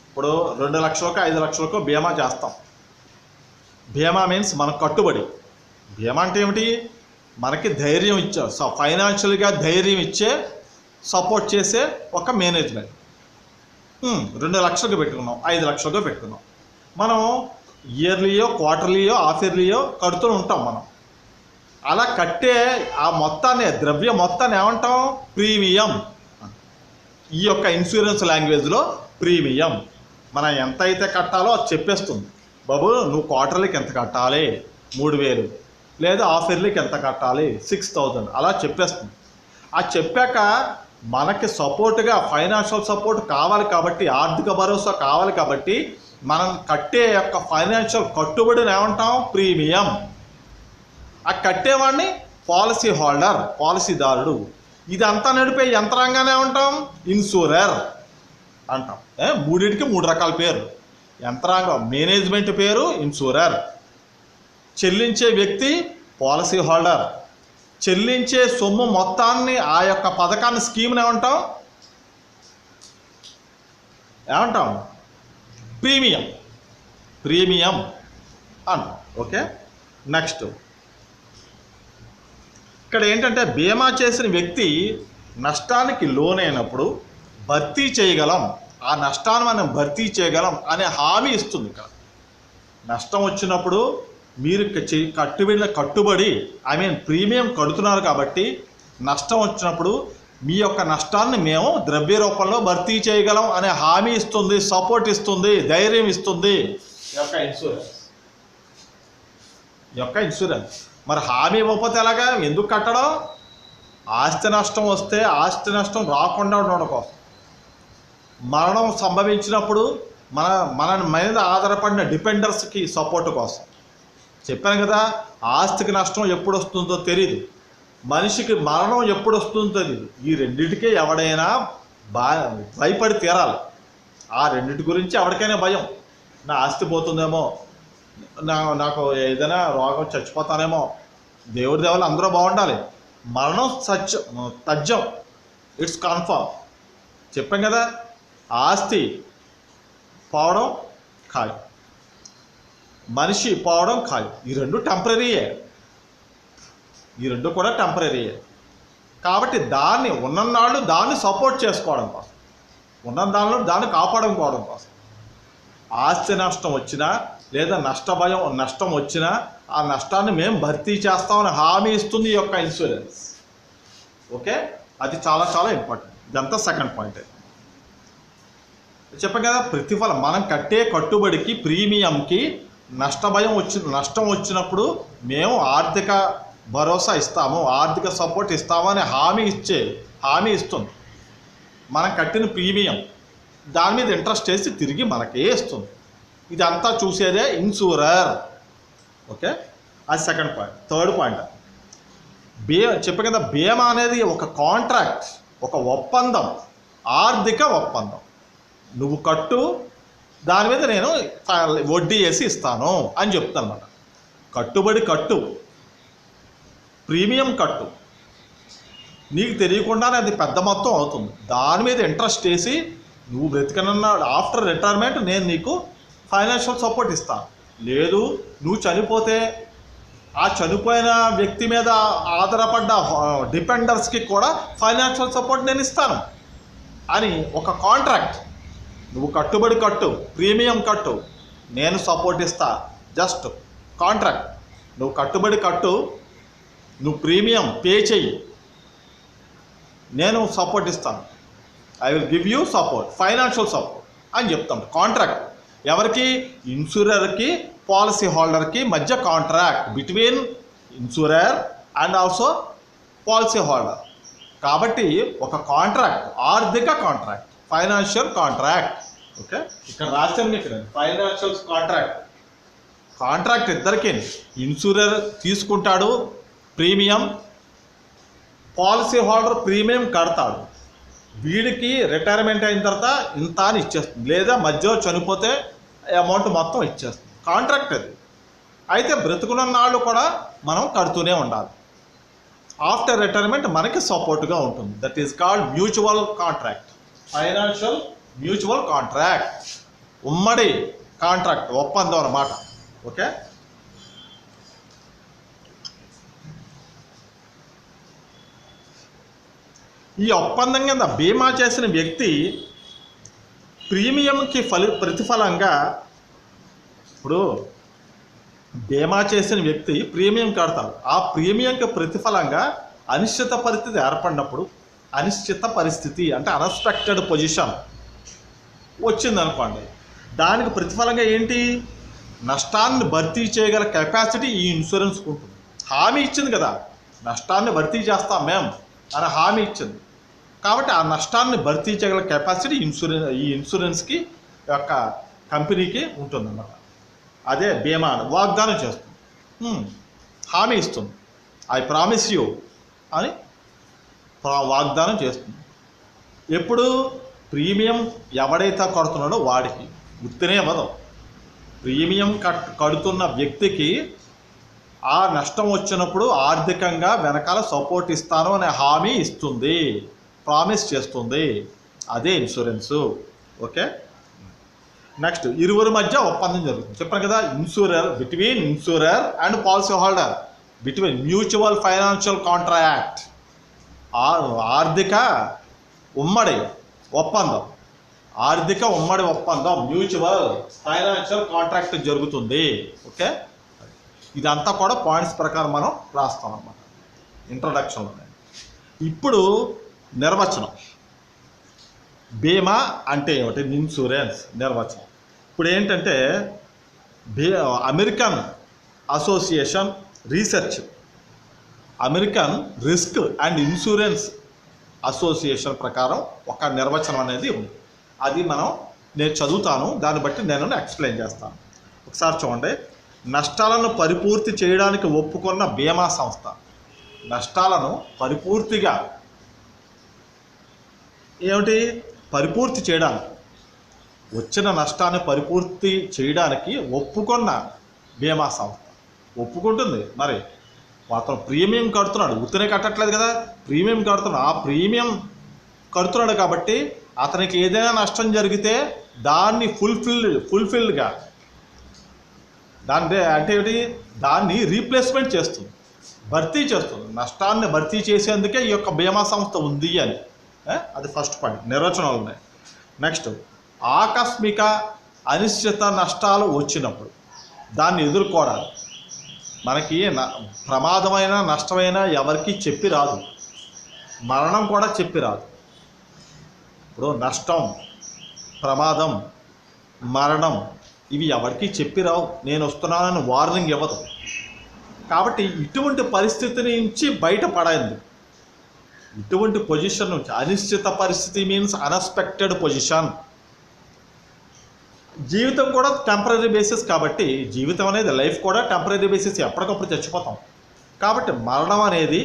ఇప్పుడు 2 లక్షలకో 5 లక్షలకో బీమా చేస్తాం. బీమా మీన్స్ మనకు కట్టుబడి. బీమా అంటే ఏమిటి? మనకి ధైర్యం ఇచ్చే, ఫైనాన్షియల్గా ధైర్యం ఇచ్చే, సపోర్ట్ చేసే ఒక మేనేజ్మెంట్. 2 లక్షలకు పెట్టుకున్నాం, 5 లక్షలకు పెట్టుకున్నాం. మనం ఇయర్లీయో, క్వార్టర్లీయో, హాఫ్ ఇయర్లీయో కడుతూ ఉంటాం. మనం అలా కట్టే ఆ మొత్తాన్ని, ద్రవ్య మొత్తాన్ని ఏమంటాం? ప్రీమియం. ఈ యొక్క ఇన్సూరెన్స్ లాంగ్వేజ్లో ప్రీమియం. మనం ఎంత అయితే కట్టాలో అది చెప్పేస్తుంది. బాబు నువ్వు క్వార్టర్లీకి ఎంత కట్టాలి? 3000, లేదా హాఫ్ ఇయర్లీకి ఎంత కట్టాలి? 6000, అలా చెప్పేస్తుంది. ఆ చెప్పాక మనకి సపోర్ట్గా ఫైనాన్షియల్ సపోర్ట్ కావాలి కాబట్టి, ఆర్థిక భరోసా కావాలి కాబట్టి మనం కట్టే యొక్క ఫైనాన్షియల్ కట్టుబడిని ఏమంటాం? ప్రీమియం. ఆ కట్టేవాడిని పాలసీ హోల్డర్, పాలసీదారుడు. ఇదంతా నడిపే యంత్రాంగాన్ని ఏమంటాం? ఇన్సూరర్ అంటాం. మూడింటికి 3 రకాల పేరు. యంత్రాంగం మేనేజ్మెంట్ పేరు ఇన్సూరర్, చెల్లించే వ్యక్తి పాలసీ హోల్డర్, చెల్లించే సొమ్ము మొత్తాన్ని, ఆ యొక్క పథకాన్ని, స్కీమ్ని ఏమంటాం? ప్రీమియం అంటాం. ఓకే, నెక్స్ట్ ఇక్కడ ఏంటంటే బీమా చేసిన వ్యక్తి నష్టానికి లోనైనప్పుడు భర్తీ చేయగలం, ఆ నష్టాన్ని మనం భర్తీ చేయగలం అనే హామీ ఇస్తుంది. ఇక్కడ నష్టం వచ్చినప్పుడు మీరు కట్టుబడి ప్రీమియం కడుతున్నారు కాబట్టి నష్టం వచ్చినప్పుడు మీ యొక్క నష్టాన్ని మేము ద్రవ్య రూపంలో భర్తీ చేయగలం అనే హామీ ఇస్తుంది, సపోర్ట్ ఇస్తుంది, ధైర్యం ఇస్తుంది యొక్క ఇన్సూరెన్స్. మరి హామీ ఇవ్వకపోతే ఎలాగా? ఎందుకు కట్టడం? ఆస్తి నష్టం వస్తే ఆస్తి నష్టం రాకుండా ఉండడం కోసం, మరణం సంభవించినప్పుడు మన మీద ఆధారపడిన డిపెండర్స్కి సపోర్ట్ కోసం. చెప్పాను కదా, ఆస్తికి నష్టం ఎప్పుడు వస్తుందో తెలియదు, మనిషికి మరణం ఎప్పుడు వస్తుందో తెలియదు. ఈ రెండింటికే ఎవడైనా భయపడి తీరాలి. ఆ రెండింటి గురించి ఎవరికైనా భయం. నా ఆస్తి పోతుందేమో, నాకు ఏదైనా రోగం, చచ్చిపోతానేమో. దేవుడి దేవాలు అందరూ బాగుండాలి. మరణం తథ్యం, ఇట్స్ కన్ఫర్మ్. చెప్పాం కదా, ఆస్తి పోవడం ఖాయం, మనిషి పోవడం ఖాయం. ఈ రెండు టెంపరీయే, ఈ రెండు కూడా టెంపరీయే. కాబట్టి దాన్ని ఉన్ననాళ్ళు దాన్ని సపోర్ట్ చేసుకోవడం కోసం, ఉన్న దానిలో దాన్ని కాపాడుకోవడం కోసం, ఆస్తి నష్టం వచ్చినా లేదా నష్టం వచ్చినా ఆ నష్టాన్ని మేము భర్తీ చేస్తామని హామీ ఇస్తుంది ఈ యొక్క ఇన్సూరెన్స్. ఓకే, అది చాలా చాలా ఇంపార్టెంట్. ఇదంతా సెకండ్ పాయింట్. చెప్పాం కదా, ప్రతిఫలం మనం కట్టే కట్టుబడికి, ప్రీమియంకి నష్టం వచ్చినప్పుడు మేము ఆర్థిక భరోసా ఇస్తాము, ఆర్థిక సపోర్ట్ ఇస్తాము అని హామీ ఇస్తుంది. మనం కట్టిన ప్రీమియం దాని మీద ఇంట్రెస్ట్ వేసి తిరిగి మనకే ఇస్తుంది. ఇదంతా చూసేదే ఇన్సూరర్. ఓకే, అది సెకండ్ పాయింట్. థర్డ్ పాయింట్, చెప్పే కదా, బీమా అనేది ఒక కాంట్రాక్ట్, ఒక ఒప్పందం, ఆర్థిక ఒప్పందం. నువ్వు కట్టు, దాని మీద నేను వడ్డీ వేసి ఇస్తాను అని చెప్తాను అన్నమాట. కట్టుబడి కట్టు, ప్రీమియం కట్టు, నీకు తెలియకుండానే అది పెద్ద మొత్తం అవుతుంది. దాని మీద ఇంట్రెస్ట్ వేసి నువ్వు బ్రతికనన్నా ఆఫ్టర్ రిటైర్మెంట్ నేను నీకు ఫైనాన్షియల్ సపోర్ట్ ఇస్తాను. లేదు, నువ్వు చనిపోతే ఆ చనిపోయిన వ్యక్తి మీద ఆధారపడ్డ డిపెండర్స్కి కూడా ఫైనాన్షియల్ సపోర్ట్ నేను ఇస్తాను అని ఒక కాంట్రాక్ట్. నువ్వు కట్టుబడి కట్టు, ప్రీమియం కట్టు, నేను సపోర్ట్ ఇస్తా. Just contract. నువ్వు కట్టుబడి కట్టు, నువ్వు ప్రీమియం పే చెయ్యి, నేను సపోర్ట్ ఇస్తాను. I will give you support, financial support అని చెప్తాం. కాంట్రాక్ట్ ఎవరికి? ఇన్సూరర్కి, పాలసీ హోల్డర్కి మధ్య contract between insurer and also policy holder. కాబట్టి ఒక కాంట్రాక్ట్, ఆర్థిక కాంట్రాక్ట్, ఫైనాన్షియల్ కాంట్రాక్ట్. ఓకే, ఇక్కడ రాశాను మీకు, ఫైనాన్షియల్ కాంట్రాక్ట్ ఇద్దరికి. ఇన్సూరర్ తీసుకుంటాడు ప్రీమియం, పాలసీ హోల్డర్ ప్రీమియం కడతాడు. వీడికి రిటైర్మెంట్ అయిన తర్వాత ఇంత అని ఇచ్చేస్తుంది, లేదా మధ్యలో చనిపోతే అమౌంట్ మొత్తం ఇచ్చేస్తుంది. కాంట్రాక్ట్ అది. అయితే బ్రతుకున్న నాళ్ళు కూడా మనం కడుతూనే ఉండాలి. ఆఫ్టర్ రిటైర్మెంట్ మనకి సపోర్ట్గా ఉంటుంది. That is called mutual contract, financial mutual contract, ఉమ్మడి కాంట్రాక్ట్, ఒప్పందం అన్నమాట. ఓకే, ఈ ఒప్పందం కింద బీమా చేసిన వ్యక్తి ప్రీమియంకి ప్రతిఫలంగా, ఇప్పుడు బీమా చేసిన వ్యక్తి ప్రీమియం కడతాడు. ఆ ప్రీమియంకి ప్రతిఫలంగా అనిశ్చిత పరిస్థితి ఏర్పడినప్పుడు, అనిశ్చిత పరిస్థితి అంటే అన్ఎక్స్పెక్టెడ్ పొజిషన్ వచ్చిందనుకోండి, దానికి ప్రతిఫలంగా ఏంటి? నష్టాన్ని భర్తీ చేయగల కెపాసిటీ ఈ ఇన్సూరెన్స్కి ఉంటుంది. హామీ ఇచ్చింది కదా, నష్టాన్ని భర్తీ చేస్తాం మేము అని హామీ ఇచ్చింది. కాబట్టి ఆ నష్టాన్ని భర్తీ చేయగల కెపాసిటీ ఈ ఇన్సూరెన్స్కి యొక్క కంపెనీకి ఉంటుందన్నమాట. అదే బీమా వాగ్దానం చేస్తుంది, హామీ ఇస్తుంది. ఐ ప్రామిస్ యూ అని వాగ్దానం చేస్తుంది. ఎప్పుడు? ప్రీమియం ఎవడైతే కడుతున్నాడో వాడికి. గుర్తునే ఇవ్వదు. ప్రీమియం కడుతున్న వ్యక్తికి ఆ నష్టం వచ్చినప్పుడు ఆర్థికంగా వెనకాల సపోర్ట్ ఇస్తాను అనే హామీ ఇస్తుంది, ప్రామిస్ చేస్తుంది. అదే ఇన్సూరెన్సు. ఓకే, నెక్స్ట్, ఇరువురి మధ్య ఒప్పందం జరుగుతుంది. చెప్పాను కదా, between insurer and policy holder, between mutual financial contract, ఆర్థిక ఉమ్మడి ఒప్పందం, ఆర్థిక ఉమ్మడి ఒప్పందం, మ్యూచువల్ ఫైనాన్షియల్ కాంట్రాక్ట్ జరుగుతుంది. ఓకే, ఇదంతా కూడా పాయింట్స్ ప్రకారం మనం రాస్తాం అన్నమాట ఇంట్రొడక్షన్లో. ఇప్పుడు నిర్వచనం, బీమా అంటే ఏమిటి? ఇన్సూరెన్స్ నిర్వచనం. ఇప్పుడు ఏంటంటే, American association research, American risk and insurance association ప్రకారం ఒక నిర్వచనం అనేది ఉంది. అది నేను చదువుతాను, దాన్ని బట్టి నేను ఎక్స్ప్లెయిన్ చేస్తాను. ఒకసారి చూడండి. నష్టాలను పరిపూర్తి చేయడానికి ఒప్పుకున్న బీమా సంస్థ, నష్టాలను పరిపూర్తిగా ఏమిటి, పరిపూర్తి చేయడానికి, వచ్చిన నష్టాన్ని పరిపూర్తి చేయడానికి ఒప్పుకున్న బీమా సంస్థ ఒప్పుకుంటుంది. మరి అతను ప్రీమియం కడుతున్నాడు, ఉత్తనే కట్టట్లేదు కదా, ప్రీమియం కడుతున్నాడు. ఆ ప్రీమియం కడుతున్నాడు కాబట్టి అతనికి ఏదైనా నష్టం జరిగితే దాన్ని ఫుల్ఫిల్డ్గా దాన్ని అంటే ఏమిటి, దాన్ని రీప్లేస్మెంట్ చేస్తుంది, భర్తీ చేస్తుంది. నష్టాన్ని భర్తీ చేసేందుకే ఈ యొక్క బీమా సంస్థ ఉంది అని అది ఫస్ట్ పాయింట్, నిర్వచనాలు ఉన్నాయి. నెక్స్ట్, ఆకస్మిక అనిశ్చిత నష్టాలు వచ్చినప్పుడు దాన్ని ఎదుర్కోవడానికి మనకి ప్రమాదమైన నష్టమైన ఎవరికి చెప్పి రాదు, మరణం కూడా చెప్పి రాదు. ఇప్పుడు నష్టం, ప్రమాదం, మరణం ఇవి ఎవరికి చెప్పి రావు, నేను వస్తున్నానని వార్నింగ్ ఇవ్వదు. కాబట్టి ఇటువంటి పరిస్థితి నుంచి బయటపడింది, ఇటువంటి పొజిషన్ నుంచి, అనిశ్చిత పరిస్థితి మీన్స్ అన్ఎక్స్పెక్టెడ్ పొజిషన్. జీవితం కూడా టెంపరీ బేసిస్ కాబట్టి, జీవితం అనేది లైఫ్ కూడా టెంపరీ బేసిస్, ఎప్పటికప్పుడు చచ్చిపోతాం. కాబట్టి మరణం అనేది,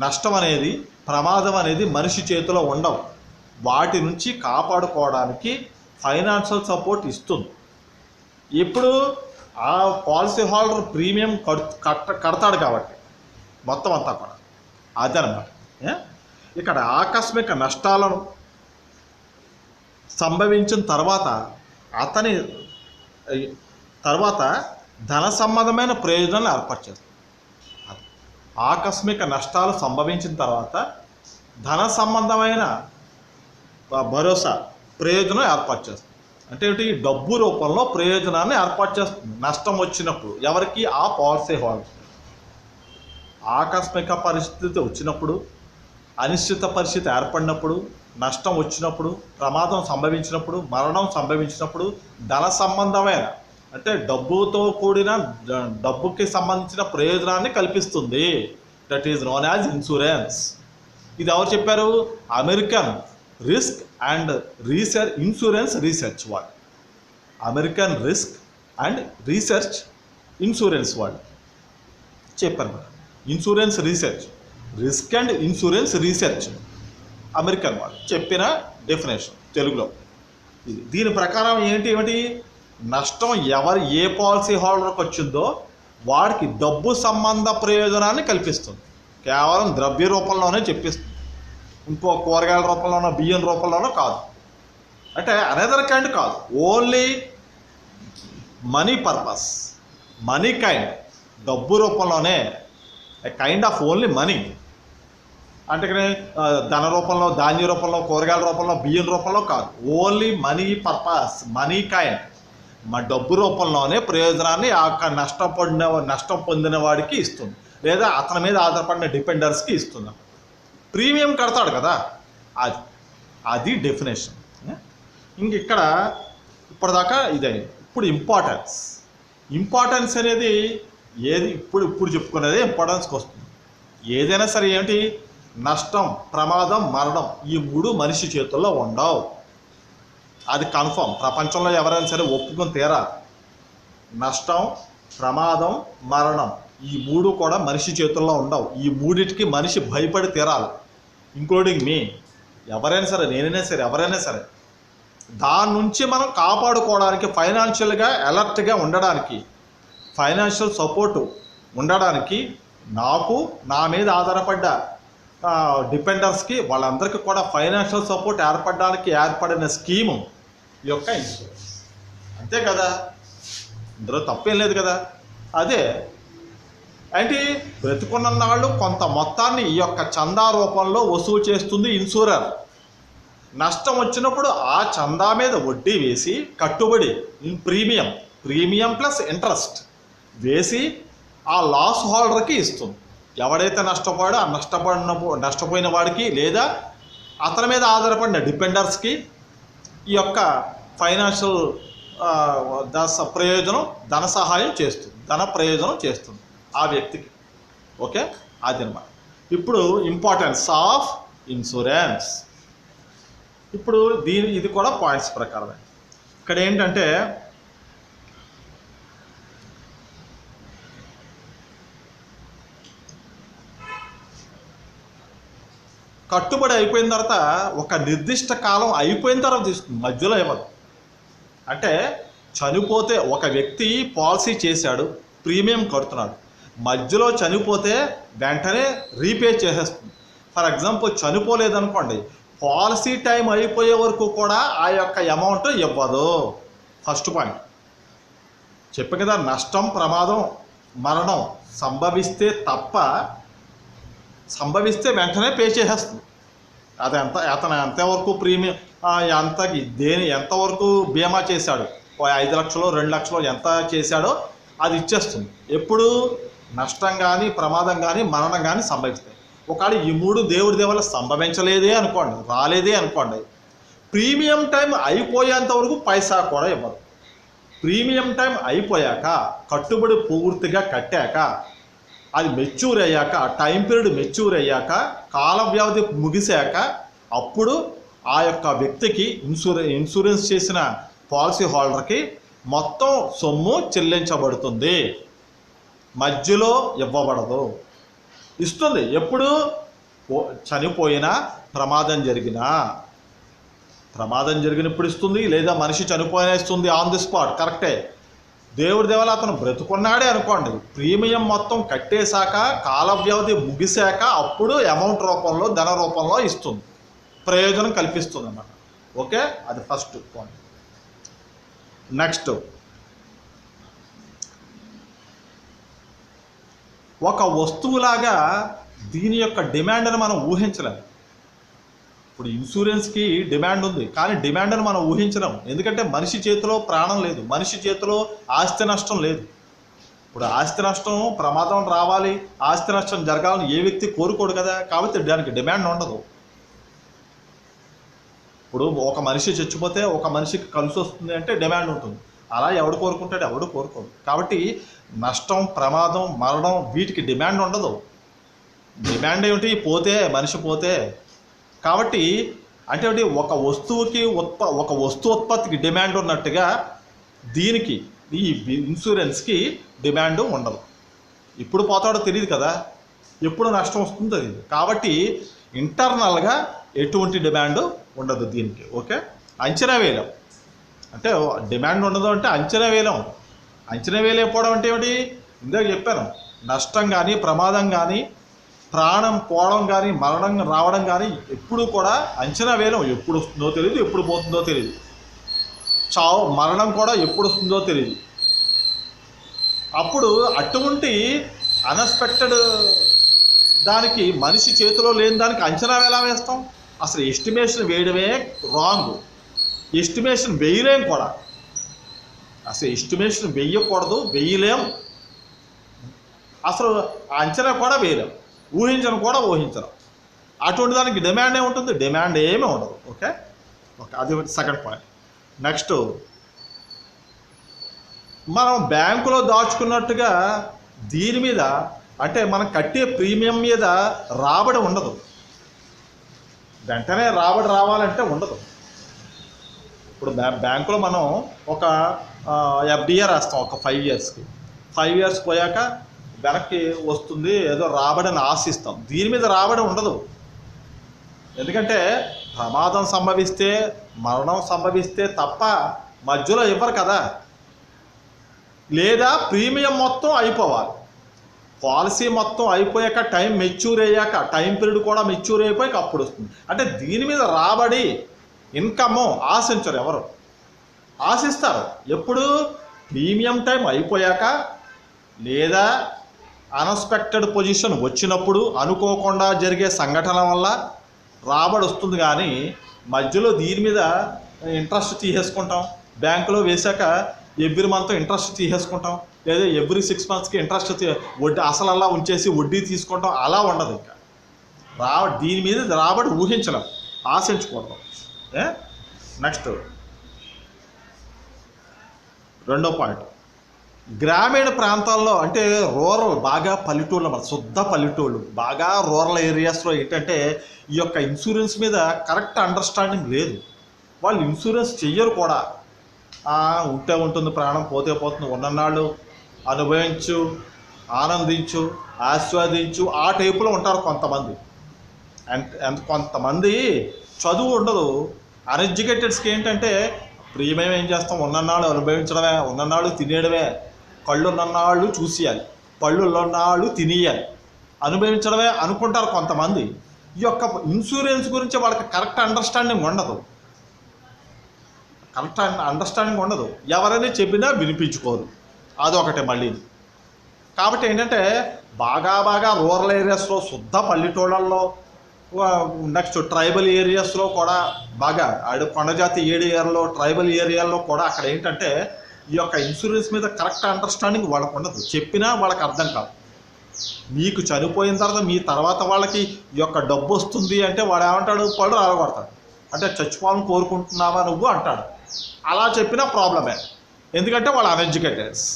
నష్టం అనేది, ప్రమాదం అనేది మనిషి చేతిలో ఉండవు. వాటి నుంచి కాపాడుకోవడానికి ఫైనాన్షియల్ సపోర్ట్ ఇస్తుంది. ఇప్పుడు ఆ పాలసీ హోల్డర్ ప్రీమియం కడతాడు కాబట్టి మొత్తం అంతా కూడా అదనమాట. ఇక్కడ ఆకస్మిక నష్టాలను సంభవించిన తర్వాత అతని తర్వాత ధన సంబంధమైన ప్రయోజనాలు ఏర్పాటు చేస్తుంది. ఆకస్మిక నష్టాలు సంభవించిన తర్వాత ధన సంబంధమైన భరోసా ప్రయోజనం ఏర్పాటు చేస్తుంది. అంటే ఏంటి, డబ్బు రూపంలో ప్రయోజనాన్ని ఏర్పాటు చేస్తుంది. నష్టం వచ్చినప్పుడు ఎవరికి, ఆ పాలసీ హోల్డర్. ఆకస్మిక పరిస్థితి వచ్చినప్పుడు, అనిశ్చిత పరిస్థితి ఏర్పడినప్పుడు, నష్టం వచ్చినప్పుడు, ప్రమాదం సంభవించినప్పుడు, మరణం సంభవించినప్పుడు ధన సంబంధమైన అంటే డబ్బుతో కూడిన, డబ్బుకి సంబంధించిన ప్రయోజనాన్ని కల్పిస్తుంది. That is known as insurance. ఇది ఎవరు చెప్పారు, American risk and research insurance research వాళ్ళు, American risk and research insurance వాళ్ళు చెప్పారు కదా. Insurance research, risk and insurance research American వాళ్ళు చెప్పిన డెఫినేషన్ తెలుగులో ఇది. దీని ప్రకారం ఏమిటి, నష్టం ఏ పాలసీ హోల్డర్కి వచ్చిందో వాడికి డబ్బు సంబంధ ప్రయోజనాన్ని కల్పిస్తుంది. కేవలం ద్రవ్య రూపంలోనే చెప్పిస్తుంది, ఇంకో కూరగాయల రూపంలోనో బియ్యం రూపంలోనో కాదు. అంటే అనదర్ కైండ్ కాదు, only money purpose, money kind, డబ్బు రూపంలోనే, కైండ్ ఆఫ్ ఓన్లీ మనీ. అంటే ధన రూపంలో, ధాన్య రూపంలో, కూరగాయల రూపంలో, బియ్యం రూపంలో కాదు, only money purpose, money kind, మా డబ్బు రూపంలోనే ప్రయోజనాన్ని ఆ నష్టం పొందిన వాడికి ఇస్తుంది, లేదా అతని మీద ఆధారపడిన డిపెండర్స్కి ఇస్తుంది. ప్రీమియం కడతాడు కదా, అది డెఫినేషన్. ఇంక ఇక్కడ ఇప్పటిదాకా ఇదే. ఇప్పుడు ఇంపార్టెన్స్ అనేది ఏది, ఇప్పుడు చెప్పుకునేది ఇంపార్టెన్స్కి వస్తుంది. ఏదైనా సరే ఏంటి, నష్టం, ప్రమాదం, మరణం ఈ మూడు మనిషి చేతుల్లో ఉండవు. అది కన్ఫర్మ్, ప్రపంచంలో ఎవరైనా సరే ఒప్పుకొని తీరాలి. నష్టం, ప్రమాదం, మరణం ఈ మూడు కూడా మనిషి చేతుల్లో ఉండవు. ఈ మూడింటికి మనిషి భయపడి తీరాలి, ఇంక్లూడింగ్ మీ. ఎవరైనా సరే, నేనైనా సరే, ఎవరైనా సరే. దాని నుంచి మనం కాపాడుకోవడానికి, ఫైనాన్షియల్గా అలర్ట్గా ఉండడానికి, ఫైనాన్షియల్ సపోర్టు ఉండడానికి, నాకు, నా మీద ఆధారపడ్డ డిపెండర్స్కి, వాళ్ళందరికీ కూడా ఫైనాన్షియల్ సపోర్ట్ ఏర్పడిన స్కీము ఈ యొక్క ఇన్సూరెన్స్. అంతే కదా, ఇందులో తప్పేం లేదు కదా. అదే అంటే బ్రతికున్న నాళ్ళు కొంత మొత్తాన్ని ఈ యొక్క చందా రూపంలో వసూలు చేస్తుంది ఇన్సూరర్. నష్టం వచ్చినప్పుడు ఆ చందా మీద వడ్డీ వేసి, కట్టుబడి ప్రీమియం ప్లస్ ఇంట్రెస్ట్ వేసి ఆ లాస్ హోల్డర్కి ఇస్తుంది. ఎవడైతే నష్టపోయాడో ఆ నష్టపోయిన వాడికి, లేదా అతని మీద ఆధారపడిన డిపెండర్స్కి ఈ యొక్క ఫైనాన్షియల్ ధన సహాయం చేస్తుంది, ధన ప్రయోజనం చేస్తుంది ఆ వ్యక్తికి. ఓకే, అది అన్నమాట. ఇప్పుడు ఇంపార్టెన్స్ ఆఫ్ ఇన్సూరెన్స్. ఇప్పుడు ఇది కూడా పాయింట్స్ ప్రకారమే. ఇక్కడ ఏంటంటే కట్టుబడి అయిపోయిన తర్వాత ఒక నిర్దిష్ట కాలం అయిపోయిన తర్వాత ఇస్తుంది, మధ్యలో ఇవ్వదు. అంటే చనిపోతే ఒక వ్యక్తి పాలసీ చేశాడు, ప్రీమియం కడుతున్నాడు, మధ్యలో చనిపోతే వెంటనే రీపే చేసేస్తుంది. ఫర్ ఎగ్జాంపుల్ చనిపోలేదనుకోండి, పాలసీ టైం అయిపోయే వరకు కూడా ఆ యొక్క అమౌంట్ ఇవ్వదు. ఫస్ట్ పాయింట్ చెప్పే కదా, నష్టం, ప్రమాదం, మరణం సంభవిస్తే వెంటనే పే చేసేస్తుంది. అది అతను ఎంతవరకు ప్రీమియం ఎంతవరకు బీమా చేశాడు, 5 లక్షలు 2 లక్షలు ఎంత చేశాడో అది ఇచ్చేస్తుంది. ఎప్పుడు నష్టం కానీ, ప్రమాదం కానీ, మరణం కానీ సంభవిస్తాయి. ఒకవేళ ఈ 3 దేవుడి దేవల సంభవించలేదే అనుకోండి, రాలేదే అనుకోండి, ప్రీమియం టైం అయిపోయేంత వరకు పైసా కూడా ఇవ్వదు. ప్రీమియం టైం అయిపోయాక, కట్టుబడి పూర్తిగా కట్టాక, అది మెచ్యూర్ అయ్యాక, టైం పీరియడ్ మెచ్యూర్ అయ్యాక, కాల వ్యవధి ముగిశాక, అప్పుడు ఆ యొక్క వ్యక్తికి ఇన్సూరెన్స్ చేసిన పాలసీ హోల్డర్కి మొత్తం సొమ్ము చెల్లించబడుతుంది. మధ్యలో ఇవ్వబడదు, ఇస్తుంది. ఎప్పుడు చనిపోయినా, ప్రమాదం జరిగినప్పుడు ఇస్తుంది, లేదా మనిషి చనిపోయినా ఇస్తుంది ఆన్ ది స్పాట్. కరెక్టే. దేవుడి దేవాల అతను బ్రతుకున్నాడే అనుకోండి, ప్రీమియం మొత్తం కట్టేశాక, కాల వ్యవధి ముగిశాక, అప్పుడు అమౌంట్ రూపంలో, ధన రూపంలో ఇస్తుంది, ప్రయోజనం కల్పిస్తుంది అన్నమాట. ఓకే, అది ఫస్ట్ పాయింట్. నెక్స్ట్, ఒక వస్తువులాగా దీని యొక్క డిమాండ్ని మనం ఊహించలేము. ఇప్పుడు ఇన్సూరెన్స్కి డిమాండ్ ఉంది, కానీ డిమాండ్ని మనం ఊహించలేము. ఎందుకంటే మనిషి చేతిలో ప్రాణం లేదు, మనిషి చేతిలో ఆస్తి నష్టం లేదు. ఇప్పుడు ఆస్తి నష్టం, ప్రమాదం రావాలి, ఆస్తి నష్టం జరగాలని ఏ వ్యక్తి కోరుకోడు కదా, కాబట్టి దానికి డిమాండ్ ఉండదు. ఇప్పుడు ఒక మనిషి చచ్చిపోతే ఒక మనిషికి కలిసి వస్తుంది అంటే డిమాండ్ ఉంటుంది. అలా ఎవడు కోరుకుంటాడు? ఎవడు కోరుకోడు. కాబట్టి నష్టం, ప్రమాదం, మరణం వీటికి డిమాండ్ ఉండదు. డిమాండ్ ఏమిటి? మనిషి పోతే. కాబట్టి అంటే ఒక వస్తువుకి ఒక వస్తువు ఉత్పత్తికి డిమాండ్ ఉన్నట్టుగా దీనికి, ఈ ఇన్సూరెన్స్కి డిమాండ్ ఉండదు. ఎప్పుడు పోతాడో తెలియదు కదా, ఎప్పుడు నష్టం వస్తుందో తెలియదు. కాబట్టి ఇంటర్నల్గా ఎటువంటి డిమాండ్ ఉండదు దీనికి. ఓకే, అంచనా వేయలేం. అంటే డిమాండ్ ఉండదు అంటే అంచనా వేయలేం. అంచనా వేయలేకపోవడం అంటే ఏమిటి? ఇందాక చెప్పాను, నష్టం కానీ, ప్రమాదం కానీ, ప్రాణం పోవడం కానీ, మరణం రావడం కానీ ఎప్పుడు కూడా అంచనా వేయలేం. ఎప్పుడు వస్తుందో తెలియదు, ఎప్పుడు పోతుందో తెలియదు. మరణం కూడా ఎప్పుడు వస్తుందో తెలియదు. అప్పుడు అటువంటి అన్ఎక్స్పెక్టెడ్ దానికి, మనిషి చేతిలో లేని దానికి అంచనా ఎలా వేస్తాం? అసలు ఎస్టిమేషన్ వేయడమే రాంగ్. ఎస్టిమేషన్ వేయలేం కూడా. అసలు ఎస్టిమేషన్ వేయకూడదు, వేయలేం. అసలు అంచనా కూడా వేయలేం, ఊహించను కూడా ఊహించడం. అటువంటి దానికి డిమాండ్ ఏముంటుంది? డిమాండ్ ఏమీ ఉండదు. ఓకే, అది సెకండ్ పాయింట్. నెక్స్ట్, మనం బ్యాంకులో దాచుకున్నట్టుగా దీని మీద, అంటే మనం కట్టే ప్రీమియం మీద రాబడి ఉండదు. వెంటనే రాబడి రావాలంటే ఉండదు. ఇప్పుడు బ్యాంకులో మనం ఒక ఎఫ్డిఏ రాస్తాం ఒక 5 ఇయర్స్కి. 5 ఇయర్స్ పోయాక వెనక్కి వస్తుంది, ఏదో రాబడిని ఆశిస్తాం. దీని మీద రాబడి ఉండదు. ఎందుకంటే ప్రమాదం సంభవిస్తే, మరణం సంభవిస్తే తప్ప మధ్యలో ఇవ్వరు కదా. లేదా ప్రీమియం మొత్తం అయిపోవాలి, పాలసీ మొత్తం అయిపోయాక, టైం మెచ్యూర్ అయ్యాక, టైం పీరియడ్ కూడా మెచ్యూర్ అయిపోయాక అప్పుడు వస్తుంది. అంటే దీని మీద రాబడి, ఇన్కమ్ ఆశించరు ఎవరు. ఆశిస్తారు ఎప్పుడు? ప్రీమియం టైం అయిపోయాక, లేదా అన్ఎక్స్పెక్టెడ్ పొజిషన్ వచ్చినప్పుడు, అనుకోకుండా జరిగే సంఘటన వల్ల రాబడి వస్తుంది. కానీ మధ్యలో దీని మీద ఇంట్రెస్ట్ తీసేసుకుంటాం, బ్యాంకులో వేశాక ఎవ్రీ మంత్ ఇంట్రెస్ట్ తీసేసుకుంటాం, లేదా ఎవ్రీ 6 మంత్స్కి ఇంట్రెస్ట్ వడ్డీ అసలు అలా ఉంచేసి వడ్డీ తీసుకుంటాం. అలా ఉండదు. ఇంకా దీని మీద రాబడి ఊహించలేం, ఆశించకూడదు. నెక్స్ట్, రెండో పాయింట్, గ్రామీణ ప్రాంతాల్లో, అంటే రూరల్, బాగా పల్లెటూళ్ళు, మన శుద్ధ పల్లెటూళ్ళు, బాగా రూరల్ ఏరియాస్లో ఏంటంటే ఈ యొక్క ఇన్సూరెన్స్ మీద కరెక్ట్ అండర్స్టాండింగ్ లేదు. వాళ్ళు ఇన్సూరెన్స్ చెయ్యరు కూడా. ఉంటే ఉంటుంది, ప్రాణం పోతే పోతుంది, ఉన్ననాళ్ళు అనుభవించు, ఆనందించు, ఆస్వాదించు, ఆ టైపులో ఉంటారు కొంతమంది. అండ్ కొంతమంది చదువు ఉండదు, అన్ఎడ్యుకేటెడ్స్కి ఏంటంటే ప్రియమేం ఏం చేస్తాం, ఉన్ననాళ్ళు అనుభవించడమే, ఉన్ననాళ్ళు తినేయడమే, కళ్ళు ఉన్ననాళ్ళు చూసేయాలి, పళ్ళు ఉన్ననాళ్ళు తినేయాలి, అనుభవించడమే అనుకుంటారు కొంతమంది. ఈ యొక్క ఇన్సూరెన్స్ గురించి వాళ్ళకి కరెక్ట్ అండర్స్టాండింగ్ ఉండదు, ఎవరైనా చెప్పినా వినిపించుకోరు, అదొకటి మళ్ళీ. కాబట్టి ఏంటంటే బాగా రూరల్ ఏరియాస్లో, శుద్ధ పల్లెటూళ్ళల్లో, నెక్స్ట్ ట్రైబల్ ఏరియాస్లో కూడా బాగా కొండజాతి ఏరియాల్లో, ట్రైబల్ ఏరియాల్లో కూడా అక్కడ ఏంటంటే ఈ యొక్క ఇన్సూరెన్స్ మీద కరెక్ట్ అండర్స్టాండింగ్ వాళ్ళకు ఉండదు, చెప్పినా వాళ్ళకి అర్థం కాదు. మీకు చనిపోయిన తర్వాత మీ తర్వాత వాళ్ళకి ఈ యొక్క డబ్బు వస్తుంది అంటే వాడు ఏమంటాడు, పళ్ళు రాలగొడతాడు, అంటే చచ్చిపోవాలని కోరుకుంటున్నావా నువ్వు అంటాడు. అలా చెప్పినా ప్రాబ్లమే, ఎందుకంటే వాళ్ళు అన్ఎడ్యుకేటెడ్స్.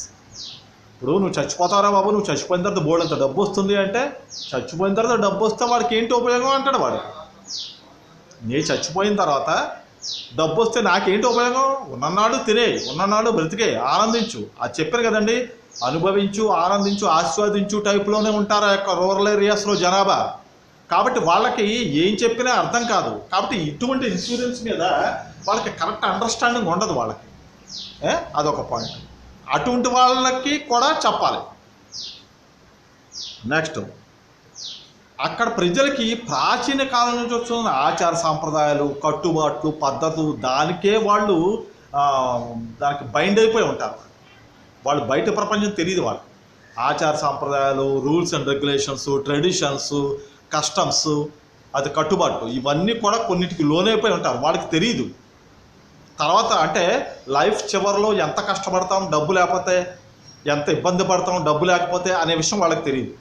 ఇప్పుడు నువ్వు చచ్చిపోతావురా బాబు, నువ్వు చచ్చిపోయిన తర్వాత బోర్డంత డబ్బు వస్తుంది అంటే, చచ్చిపోయిన తర్వాత డబ్బు వస్తే వాడికి ఏంటి ఉపయోగం అంటాడు వాడు. నేను చచ్చిపోయిన తర్వాత డబ్బు వస్తే నాకేంటి ఉపయోగం, ఉన్ననాడు తినే, ఉన్ననాడు బ్రతికే, ఆనందించు, అది చెప్పారు కదండి, అనుభవించు, ఆనందించు, ఆస్వాదించు టైప్లోనే ఉంటారు ఆ యొక్క రూరల్ ఏరియాస్లో జనాభా. కాబట్టి వాళ్ళకి ఏం చెప్పినా అర్థం కాదు. కాబట్టి ఇటువంటి ఇన్సూరెన్స్ మీద వాళ్ళకి కరెక్ట్ అండర్స్టాండింగ్ ఉండదు వాళ్ళకి, అదొక పాయింట్. అటువంటి వాళ్ళకి కూడా చెప్పాలి. నెక్స్ట్, అక్కడ ప్రజలకి ప్రాచీన కాలం నుంచి వస్తున్న ఆచార సాంప్రదాయాలు, కట్టుబాట్లు, పద్ధతులు, దానికే వాళ్ళు దానికి బైండ్ అయిపోయి ఉంటారు. వాళ్ళు బయట ప్రపంచం తెలియదు, వాళ్ళు ఆచార సాంప్రదాయాలు, rules and regulations, traditions, customs, అది కట్టుబాట్లు, ఇవన్నీ కూడా కొన్నిటికి లోనైపోయి ఉంటారు, వాళ్ళకి తెలియదు. తర్వాత అంటే లైఫ్ చివరిలో ఎంత కష్టపడతాం డబ్బు లేకపోతే, ఎంత ఇబ్బంది పడతాం డబ్బు లేకపోతే అనే విషయం వాళ్ళకి తెలియదు.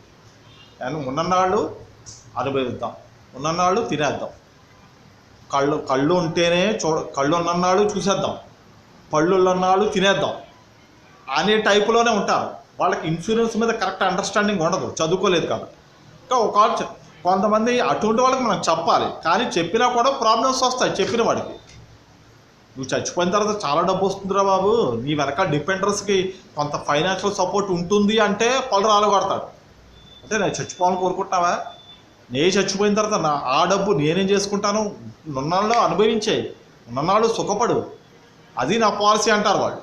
అండ్ ఉన్ననాళ్ళు అనుభవిద్దాం, ఉన్ననాళ్ళు తినేద్దాం, కళ్ళు ఉంటేనే కళ్ళు ఉన్ననాళ్ళు చూసేద్దాం, పళ్ళు ఉన్ననాళ్ళు తినేద్దాం అనే టైపులోనే ఉంటారు. వాళ్ళకి ఇన్సూరెన్స్ మీద కరెక్ట్ అండర్స్టాండింగ్ ఉండదు, చదువుకోలేదు కాబట్టి. ఇంకా కొంతమంది అటువంటి వాళ్ళకి మనం చెప్పాలి, కానీ చెప్పినా కూడా ప్రాబ్లమ్స్ వస్తాయి. చెప్పిన వాడికి నువ్వు చచ్చిపోయిన తర్వాత చాలా డబ్బు వస్తుందిరా బాబు, నీ వెనకాల డిపెండర్స్కి కొంత ఫైనాన్షియల్ సపోర్ట్ ఉంటుంది అంటే పళ్ళు రాలగొడతాడు. అంటే నేను చచ్చిపోవాలని కోరుకుంటున్నావా, నేను చచ్చిపోయిన తర్వాత ఆ డబ్బు నేనేం చేసుకుంటాను, ఉన్ననాళ్ళు అనుభవించే, ఉన్ననాళ్ళు సుఖపడు, అది నా పాలసీ అంటారు వాళ్ళు.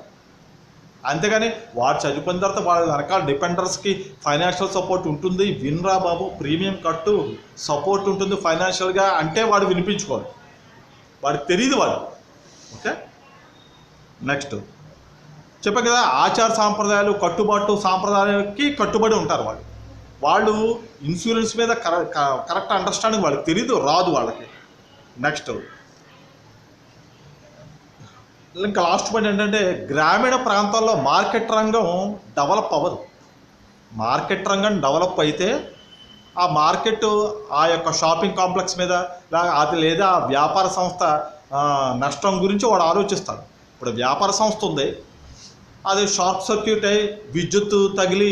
అంతేగాని వాడు చనిపోయిన తర్వాత వాళ్ళ వెనకాల డిపెండర్స్కి ఫైనాన్షియల్ సపోర్ట్ ఉంటుంది, వినరా బాబు, ప్రీమియం కట్టు, సపోర్ట్ ఉంటుంది ఫైనాన్షియల్గా అంటే వాడు వినిపించుకోడు, వాడికి తెలియదు వాడు. ఓకే, నెక్స్ట్ చెప్పాను కదా, ఆచార సాంప్రదాయాలు, కట్టుబాటు సాంప్రదాయాలకి కట్టుబడి ఉంటారు వాళ్ళు ఇన్సూరెన్స్ మీద కరెక్ట్ అండర్స్టాండింగ్ వాళ్ళకి తెలియదు, రాదు వాళ్ళకి. నెక్స్ట్ ఇంకా లాస్ట్ పాయింట్ ఏంటంటే, గ్రామీణ ప్రాంతాల్లో మార్కెట్ రంగం డెవలప్ అవ్వదు. మార్కెట్ రంగం డెవలప్ అయితే ఆ మార్కెట్, ఆ యొక్క షాపింగ్ కాంప్లెక్స్ మీద అది లేదా వ్యాపార సంస్థ నష్టం గురించి వాడు ఆలోచిస్తాడు. ఇప్పుడు వ్యాపార సంస్థ ఉంది, అది షార్ట్ సర్క్యూట్ అయ్యి విద్యుత్ తగిలి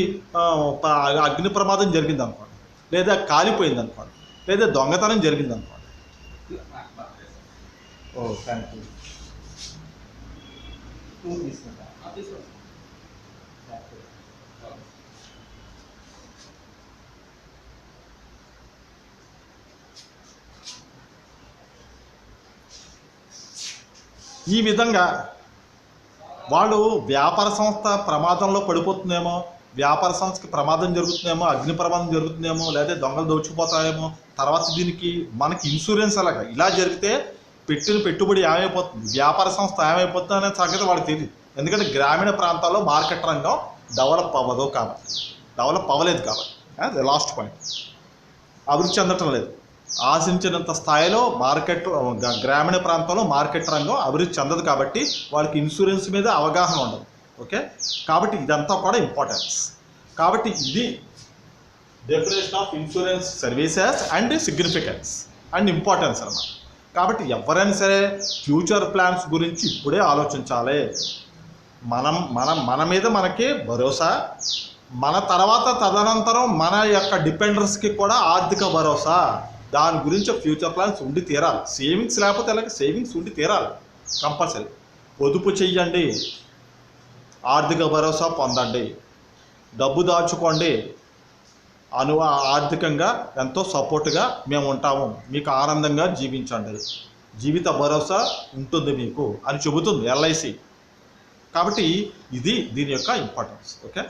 అగ్ని ప్రమాదం జరిగింది అనుకోండి, లేదా కాలిపోయింది అనుకోండి, లేదా దొంగతనం జరిగింది అనుకోండి. Thank you. ఈ విధంగా వాళ్ళు వ్యాపార సంస్థ ప్రమాదంలో పడిపోతుందేమో, వ్యాపార సంస్థకి ప్రమాదం జరుగుతుందేమో, అగ్ని ప్రమాదం జరుగుతుందేమో, లేదా దొంగలు దోచుకుపోతాయేమో, తర్వాత దీనికి మనకి ఇన్సూరెన్స్ అలాగా ఇలా జరిగితే పెట్టిన పెట్టుబడి ఏమైపోతుంది, వ్యాపార సంస్థ ఏమైపోతుంది అనే సంగతి వాళ్ళకి తెలియదు. ఎందుకంటే గ్రామీణ ప్రాంతాల్లో మార్కెట్ రంగం డెవలప్ అవ్వలేదు కాబట్టి. అది లాస్ట్ పాయింట్. అభివృద్ధి చెందటం లేదు, ఆశించినంత స్థాయిలో గ్రామీణ ప్రాంతంలో మార్కెట్ రంగం అభివృద్ధి చెందదు కాబట్టి వాళ్ళకి ఇన్సూరెన్స్ మీద అవగాహన ఉండదు. ఓకే, కాబట్టి ఇదంతా కూడా ఇంపార్టెన్స్. కాబట్టి ఇది definition of insurance services and significance and importance అన్నమాట. కాబట్టి ఎవరైనా సరే ఫ్యూచర్ ప్లాన్స్ గురించి ఇప్పుడే ఆలోచించాలి. మన మీద మనకి భరోసా, మన తర్వాత తదనంతరం మన యొక్క డిపెండర్స్కి కూడా ఆర్థిక భరోసా, దాని గురించి ఫ్యూచర్ ప్లాన్స్ ఉండి తీరాలి. సేవింగ్స్ లేకపోతే అలాగే సేవింగ్స్ ఉండి తీరాలి కంపల్సరీ. పొదుపు చెయ్యండి, ఆర్థిక భరోసా పొందండి, డబ్బు దాచుకోండి, ఆర్థికంగా ఎంతో సపోర్ట్గా మేము ఉంటాము, మీకు ఆనందంగా జీవించండి, జీవిత భరోసా ఉంటుంది మీకు అని చెబుతుంది ఎల్ఐసి. కాబట్టి ఇది దీని యొక్క ఇంపార్టెన్స్. ఓకే.